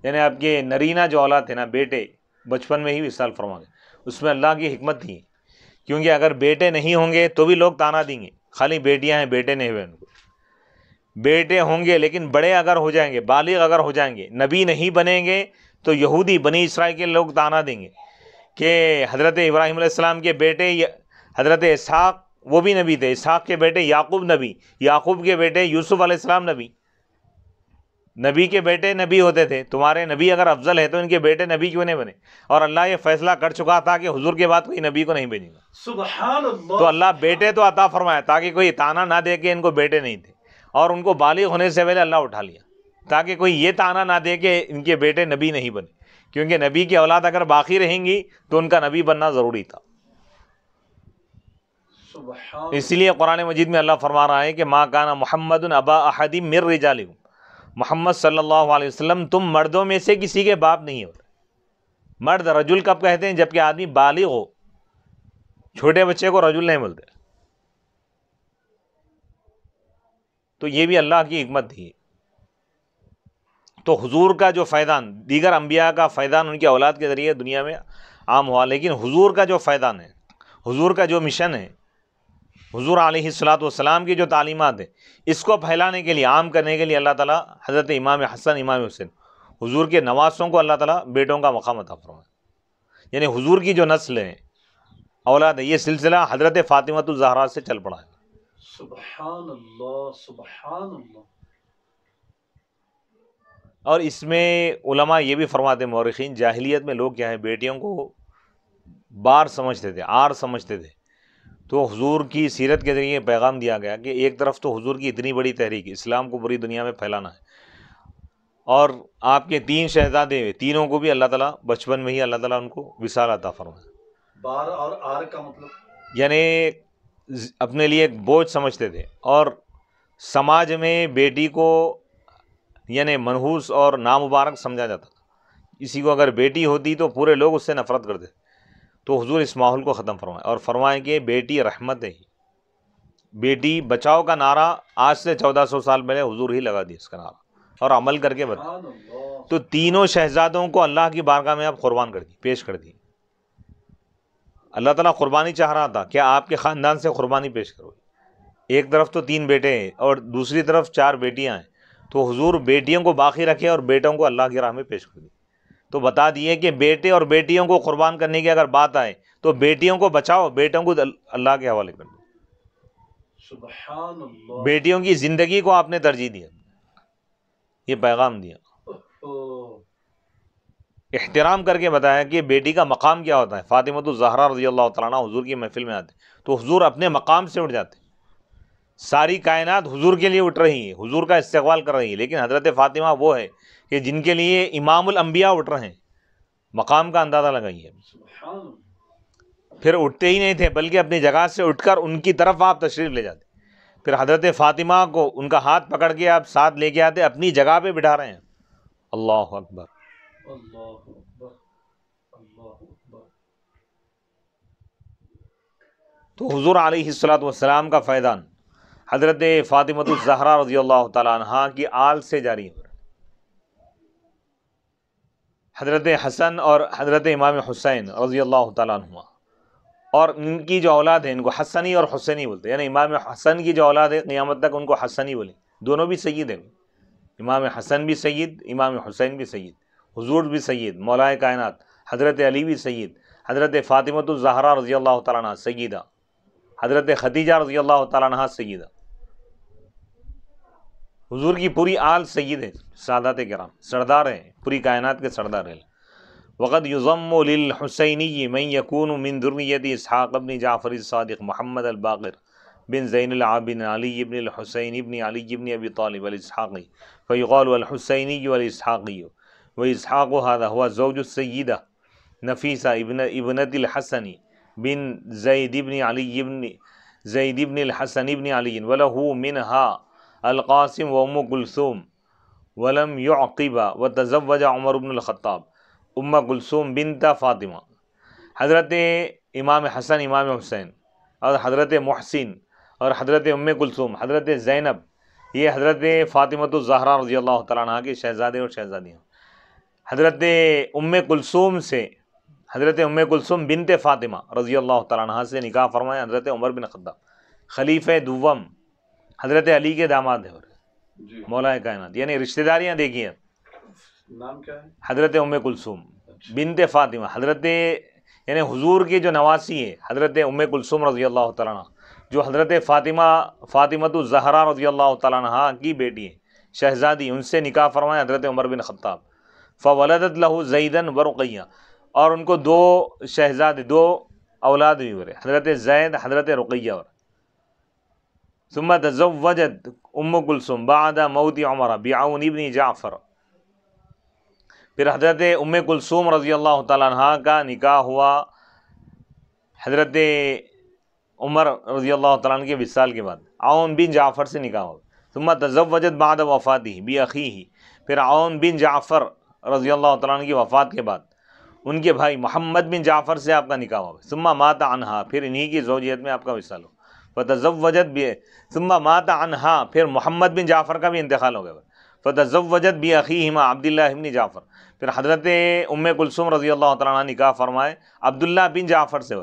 یعنی آپ کے نرینہ جو اولاد تھے نا، بیٹے، بچپن میں ہی وصال فرما گئے. اس میں اللہ کی حکمت تھی، کیونکہ اگر بیٹے نہیں ہوں گے تو بھی لوگ تانا دیں گے، خالی بیٹیاں ہیں بیٹے نہیں ہوئے. ان کو بیٹے ہوں گے لیکن بڑے اگر ہو جائیں گے، بالغ اگر ہو جائیں گے، نبی نہیں بنیں گے تو یہودی بنی اسرائیل کے لوگ تانا دیں گے کہ حضرت ابراہیم علیہ السلام کے بیٹے حضرت اسحاق، وہ بھی نبی تھے، اسحاق کے بیٹے یعقوب نبی، یعقوب کے بیٹے یوسف علیہ السلام نبی. نبی کے بیٹے نبی ہوتے تھے، تمہارے نبی اگر افضل ہے تو ان کے بیٹے نبی کیوں نہیں بنے؟ اور اللہ یہ فیصلہ کر چکا تھا کہ حضور کے بعد کوئی نبی کو نہیں بھیجے گا. سبحان اللہ. تو اللہ بیٹے تو عطا فرمایا تاکہ کوئی تانا نہ دے کہ ان کو بیٹے نہیں تھے، اور ان کو بالغ ہونے سے پہلے اللہ اٹھا لیا تاکہ کوئی یہ تانا نہ دے کہ ان کے بیٹے نبی نہیں بنے، کیونکہ نبی کی اولاد اگر باقی رہیں گی تو ان کا نبی بننا ضروری تھا. سبحان. اسی لیے قرآن مجید میں اللہ فرما رہا ہے کہ ما کان محمد ابا احد من رجالکم، محمد صلی اللہ علیہ وسلم تم مردوں میں سے کسی کے باپ نہیں ہو. مرد رجل کب کہتے ہیں؟ جبکہ آدمی بالغ ہو، چھوٹے بچے کو رجل نہیں بولتے. تو یہ بھی اللہ کی حکمت تھی. تو حضور کا جو فیضان، دیگر انبیاء کا فیضان ان کی اولاد کے ذریعے دنیا میں عام ہوا، لیکن حضور کا جو فیضان ہے، حضور کا جو مشن ہے، حضور علیہ الصلاۃ والسلام کی جو تعلیمات ہیں، اس کو پھیلانے کے لیے، عام کرنے کے لیے اللہ تعالیٰ حضرت امام حسن، امام حسین، حضور کے نواسوں کو اللہ تعالیٰ بیٹوں کا مقام عطا فرمائے. یعنی حضور کی جو نسل ہے، اولاد ہے، یہ سلسلہ حضرت فاطمۃ الزہرا سے چل پڑا ہے. سبحان اللہ سبحان اللہ. اور اس میں علماء یہ بھی فرماتے ہیں، مورخین، جاہلیت میں لوگ کیا ہے، بیٹیوں کو بار سمجھتے تھے، آر سمجھتے تھے. تو حضور کی سیرت کے ذریعے پیغام دیا گیا کہ ایک طرف تو حضور کی اتنی بڑی تحریک، اسلام کو پوری دنیا میں پھیلانا ہے، اور آپ کے 3 شہزادے ہوئے، تینوں کو بھی اللہ تعالیٰ بچپن میں ہی اللہ تعالیٰ ان کو وصال عطا فرمائے. بار اور آر کا مطلب یعنی اپنے لیے ایک بوجھ سمجھتے تھے، اور سماج میں بیٹی کو یعنی منحوس اور نامبارک سمجھا جاتا تھا. کسی کو اگر بیٹی ہوتی تو پورے لوگ اس سے نفرت کرتے. تو حضور اس ماحول کو ختم فرمائے اور فرمائیں کہ بیٹی رحمت ہے. بیٹی بچاؤ کا نعرہ آج سے 1400 سال پہلے حضور ہی لگا دیا اس کا نعرہ، اور عمل کر کے بتا. سبحان اللہ. تو تینوں شہزادوں کو اللہ کی بارگاہ میں آپ قربان کر دی، پیش کر دی. اللہ تعالیٰ قربانی چاہ رہا تھا، کیا آپ کے خاندان سے قربانی پیش کرو. ایک طرف تو 3 بیٹے ہیں اور دوسری طرف 4 بیٹیاں ہیں، تو حضور بیٹیوں کو باقی رکھے اور بیٹوں کو اللہ کی راہ میں پیش کر دی. تو بتا دیے کہ بیٹے اور بیٹیوں کو قربان کرنے کی اگر بات آئے تو بیٹیوں کو بچاؤ، بیٹوں کو اللہ کے حوالے کر دو. سبحان اللہ. بیٹیوں کی زندگی کو آپ نے ترجیح دیا، یہ پیغام دیا. اوہ. احترام کر کے بتایا کہ بیٹی کا مقام کیا ہوتا ہے. فاطمۃ الزہرا رضی اللہ تعالیٰ عنہ حضور کی محفل میں آتے تو حضور اپنے مقام سے اٹھ جاتے. ساری کائنات حضور کے لیے اٹھ رہی ہے، حضور کا استقبال کر رہی ہے، لیکن حضرت فاطمہ وہ ہے کہ جن کے لیے امام الانبیاء اٹھ رہے ہیں. مقام کا اندازہ لگائیے. سبحان اللہ. پھر اٹھتے ہی نہیں تھے، بلکہ اپنی جگہ سے اٹھ کر ان کی طرف آپ تشریف لے جاتے. پھر حضرت فاطمہ کو ان کا ہاتھ پکڑ کے آپ ساتھ لے کے آتے، اپنی جگہ پہ بٹھا رہے ہیں. اللہ اکبر. اللہ اکبر اللہ اکبر. تو حضور علیہ الصلاۃ والسلام کا فیضان حضرت فاطمۃ الزہرا رضی اللہ تعالیٰ عنہا کی آل سے جاری ہے. حضرت حسن اور حضرت امام حسین رضی اللہ تعالیٰ عنہما، اور ان کی جو اولاد ہے ان کو حسنی اور حسینی بولتے ہیں. یعنی امام حسن کی جو اولاد ہے قیامت تک ان کو حسنی بولیں. دونوں بھی سید ہیں، امام حسن بھی سید، امام حسین بھی سید، حضور بھی سید، مولا کائنات حضرت علی بھی سید، حضرت فاطمۃ الزہرا رضی اللہ تعالیٰ عنہ سیدہ، حضرت خدیجہ رضی اللہ تعالیٰ عنہ سیدہ. حضور کی پوری آل سید ہے، سادات کرام سردار ہیں، پوری کائنات کے سردار ہیں. وقد یضم للحسینی من یکون من ذریۃ اسحاق بن جعفر الصادق محمد الباقر بن زین العابدین علی بن الحسین بن علی بن ابی طالب الاسحاقی فیقال الحسینی والاسحاقی واسحاق هذا هو زوج السیدہ نفیسہ ابنت الحسن بن زید بن علی بن زید بن الحسن بن علی وله منها القاسم وام کلثوم ولم يعقب وتزوج عمر بن الخطاب ام کلثوم بنت فاطمہ. حضرت امام حسن، امام حسین اور حضرت محسن اور حضرت ام کلثوم، حضرت زینب، یہ حضرت فاطمۃ الزہرا رضی اللہ تعالیٰ عنہ کے شہزادے اور شہزادیاں. حضرت ام کلثوم سے، حضرت ام کلثوم بنت فاطمہ رضی اللہ تعالیٰ عنہ سے نکاح فرمایا حضرت عمر بن خطاب، خلیفہ دوم، حضرت علی کے داماد ہیں، جی. مولا کائنات. یعنی رشتہ داریاں دیکھیے. نام کیا ہے؟ حضرت ام کلثوم بنت فاطمہ، حضرت یعنی حضور کی جو نواسی ہے حضرت ام کلثوم رضی اللہ تعالیٰ عنہ، جو حضرت فاطمۃ الزہرا رضی اللہ تعالیٰ عنہ کی بیٹی ہے، شہزادی، ان سے نکاح فرمایا حضرت عمر بن خطاب. فولدت لہ زیدن ورقیہ، اور ان کو 2 شہزادے، 2 اولاد بھی ہوئے، حضرت زید، حضرت رقیہ. اور ثم تزوجت ام کلثوم بعد موت عمر بعون ابن جعفر. پھر حضرت ام کلثوم رضی اللہ تعالیٰ عنہ کا نکاح ہوا حضرت عمر رضی اللہ تعالیٰ عنہ کے وصال کے بعد، عون بن جعفر سے نکاح ہوا. ثم تزوجت بعد وفاتہ باخیہ، پھر عون بن جعفر رضی اللہ تعالیٰ عنہ کی وفات کے بعد ان کے بھائی محمد بن جعفر سے آپ کا نکاح ہوا. ثم مات عنہا، پھر انہی کی زوجیت میں آپ کا وصال ہوا. فتزوجت ثم مات عنہا، پھر محمد بن جعفر کا بھی انتقال ہو گیا، فتزوجت باخیہما عبداللہ بن جعفر، پھر حضرت ام کلثوم رضی اللہ تعالیٰ عنہ نکاح فرمائے عبداللہ بن جعفر سے،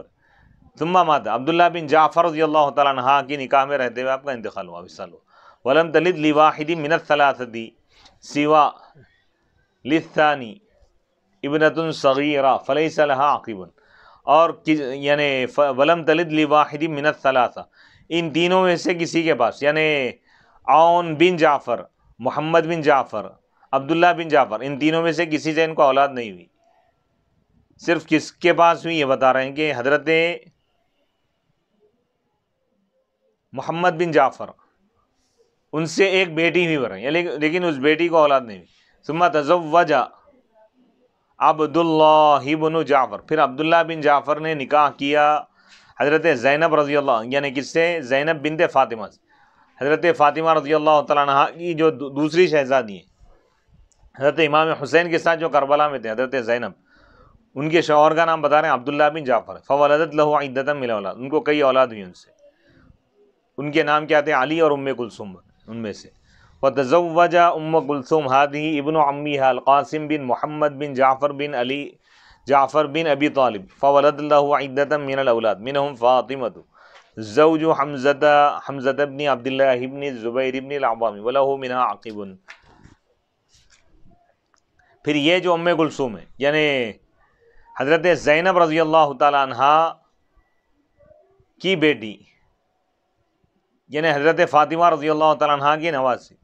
ثم مات عبداللہ بن جعفر رضی اللہ تعالیٰ عنہ کی نکاح میں رہتے ہوئے آپ کا انتقال ہوا 20 سال ہوا۔ ولم تلد لواحد من الثلاثة سوا للثانی ابنة صغیرہ فلیس لها عقب، اور یعنی ولم تلد لواحد من الثلاثہ، ان تینوں میں سے کسی کے پاس، یعنی عون بن جعفر، محمد بن جعفر، عبداللہ بن جعفر، ان تینوں میں سے کسی سے ان کو اولاد نہیں ہوئی، صرف کس کے پاس ہوئی یہ بتا رہے ہیں کہ حضرت محمد بن جعفر، ان سے ایک بیٹی ہوئی برہی، لیکن اس بیٹی کو اولاد نہیں ہوئی۔ ثم تزوج عبداللہ بن جعفر، پھر عبداللہ بن جعفر نے نکاح کیا حضرت زینب رضی اللہ، یعنی کس سے؟ زینب بنت فاطمہ سے، حضرت فاطمہ رضی اللہ تعالیٰ عنہ کی جو دوسری شہزادی ہیں، حضرت امام حسین کے ساتھ جو کربلا میں تھے، حضرت زینب، ان کے شوہر کا نام بتا رہے ہیں عبداللہ بن جعفر۔ فولدت له عدۃ من الاولاد، ان کو کئی اولاد ہوئی ان سے، ان کے نام کیا تھے؟ علی اور ام کلثوم، ان میں سے۔ وتزوج ام کلثوم هذه ابن عمها القاسم بن محمد بن جعفر بن علی جعفر بن ابی طالب، فولد له عدۃ من الاولاد منهم فاطمة زوج حمزة بن عبد الله بن الزبير بن العوام وله منها عقب۔ پھر یہ جو ام کلثوم ہے، یعنی حضرت زینب رضی اللہ تعالی عنہا کی بیٹی، یعنی حضرت فاطمہ رضی اللہ تعالیٰ عنہ کی نواسی،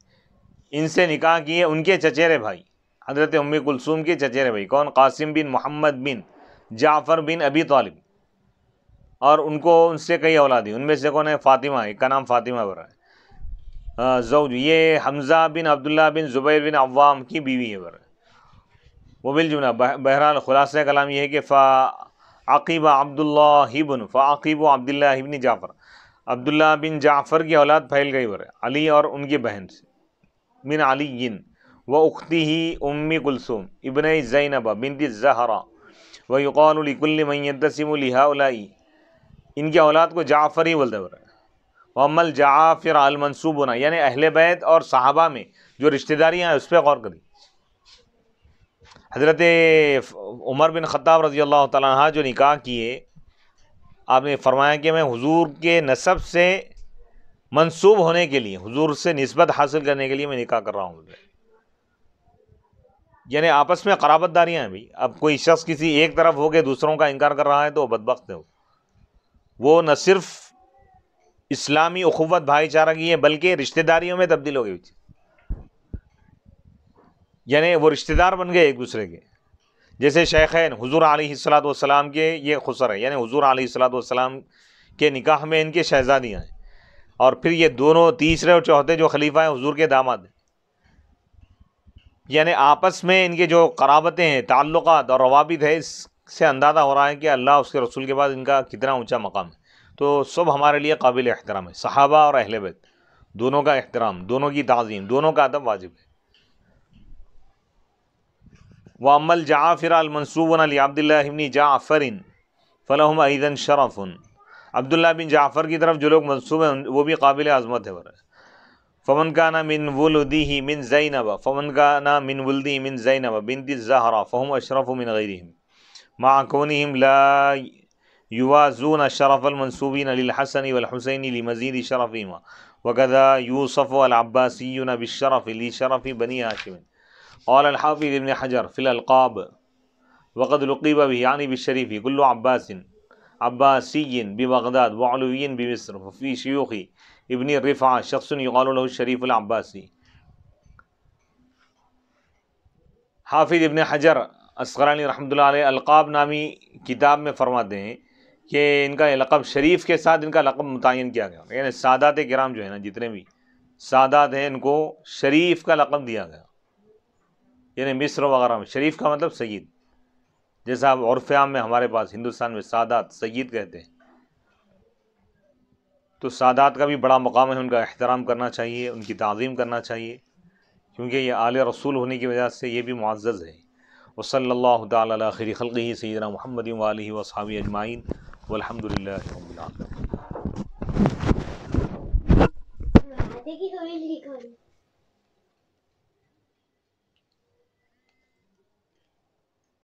ان سے نکاح کیے ان کے چچیرے بھائی، حضرت ام کلثوم کے چچیرے بھائی کون؟ قاسم بن محمد بن جعفر بن ابی طالب، اور ان کو ان سے کئی اولاد ہیں، ان میں سے کون ہے؟ فاطمہ، ایک کا نام فاطمہ برا ہے، زوج یہ حمزہ بن عبداللہ بن زبیر بن عوام کی بیوی ہے برا۔ وہ بالجملہ بہرحال خلاصہ کلام یہ ہے کہ فعقب عبداللہ بن فعقب عبداللہ بن جعفر، عبداللہ بن جعفر کی اولاد پھیل گئی برا علی اور ان کی بہن سے، من علی و اختہ ام کلثوم ابن زینب بنت الزہرا ویقال لکل من ينتسب لہؤلاء، ان کی اولاد کو جعفر ہی بولتے برا۔ واما الجعافر المنسوبون، یعنی اہل بیت اور صحابہ میں جو رشتہ داریاں ہیں اس پہ غور کری۔ حضرت عمر بن خطاب رضی اللہ تعالیٰ عنہ جو نکاح کیے، آپ نے فرمایا کہ میں حضور کے نسب سے منسوب ہونے کے لیے، حضور سے نسبت حاصل کرنے کے لیے میں نکاح کر رہا ہوں، یعنی آپس میں قرابت داریاں ہیں بھائی۔ اب کوئی شخص کسی ایک طرف ہو کے دوسروں کا انکار کر رہا ہے تو وہ بدبخت ہے، وہ نہ صرف اسلامی اخوت بھائی چارہ کی ہے بلکہ رشتہ داریوں میں تبدیل ہو گئی، یعنی وہ رشتہ دار بن گئے ایک دوسرے کے۔ جیسے شیخین حضور علیہ الصلوۃ والسلام کے یہ خسر ہے، یعنی حضور علیہ الصلوۃ والسلام کے نکاح میں ان کے شہزادیاں ہیں، اور پھر یہ دونوں تیسرے اور چوتھے جو خلیفہ ہیں حضور کے داماد ہیں، یعنی آپس میں ان کے جو قرابتیں ہیں، تعلقات اور روابط ہے، اس سے اندازہ ہو رہا ہے کہ اللہ اس کے رسول کے بعد ان کا کتنا اونچا مقام ہے۔ تو سب ہمارے لیے قابل احترام ہے، صحابہ اور اہل بیت دونوں کا احترام، دونوں کی تعظیم، دونوں کا ادب واجب ہے۔ وَأَمَّا الْجَعَافِرَ الْمَنْسُوبُونَ لِعَبْدِ اللَّهِ بْنِ جَعْفَرٍ فَلَهُمْ أَيْضًا شَرَفٌ، عبداللہ بن جعفر کی طرف جو لوگ منسوب ہیں وہ بھی قابل عظمت ہے۔ فَمَنْ كَانَ مِنْ وُلُدِهِ مِنْ زَيْنَبَ فَمَنْ كَانَ مِنْ وُلْدِهِ مِنْ زَيْنَبَ بِنْتِ الزَّهْرَى فَهُمْ أَشْرَفُ مِنْ غَيْرِهِمْ مَعَ كَوْنِهِمْ لَا يُوَازُونَ شَرَفَ الْمَنْسُوبِينَ لِلْحَسَنِ وَالْحُسَيْنِ لِمَزِيدِ شَرَفِهِمَا وَكَذَا يُوصَفُ الْعَبَّاسِيُّونَ بِالشَّرَفِ لِشَرَفِ بَنِي هاشم۔ قال الحافظ ابن حجر فی الالقاب وقد لقب به یعنی بالشریف کل عباس عباسی ببغداد وعلوی بمصر وفی شیوخ ابن رفعہ شخص یقال له الشریف العباسی۔ حافظ ابن حجر عسقلانی رحمۃ اللہ علیہ القاب نامی کتاب میں فرماتے ہیں کہ ان کا یہ لقب شریف کے ساتھ ان کا لقب متعین کیا گیا، یعنی سادات کرام جو ہے نا، جتنے بھی سادات ہیں ان کو شریف کا لقب دیا گیا، یعنی مصر وغیرہ میں شریف کا مطلب سید، جیسا اب عرف عام میں ہمارے پاس ہندوستان میں سادات سید کہتے ہیں، تو سادات کا بھی بڑا مقام ہے، ان کا احترام کرنا چاہیے، ان کی تعظیم کرنا چاہیے، کیونکہ یہ آل رسول ہونے کی وجہ سے یہ بھی معزز ہے۔ وصلی اللہ تعالی علی خیر خلقہ سیدنا محمد و آلہ و اصحابہ اجمعین والحمد للہ رب العالمین۔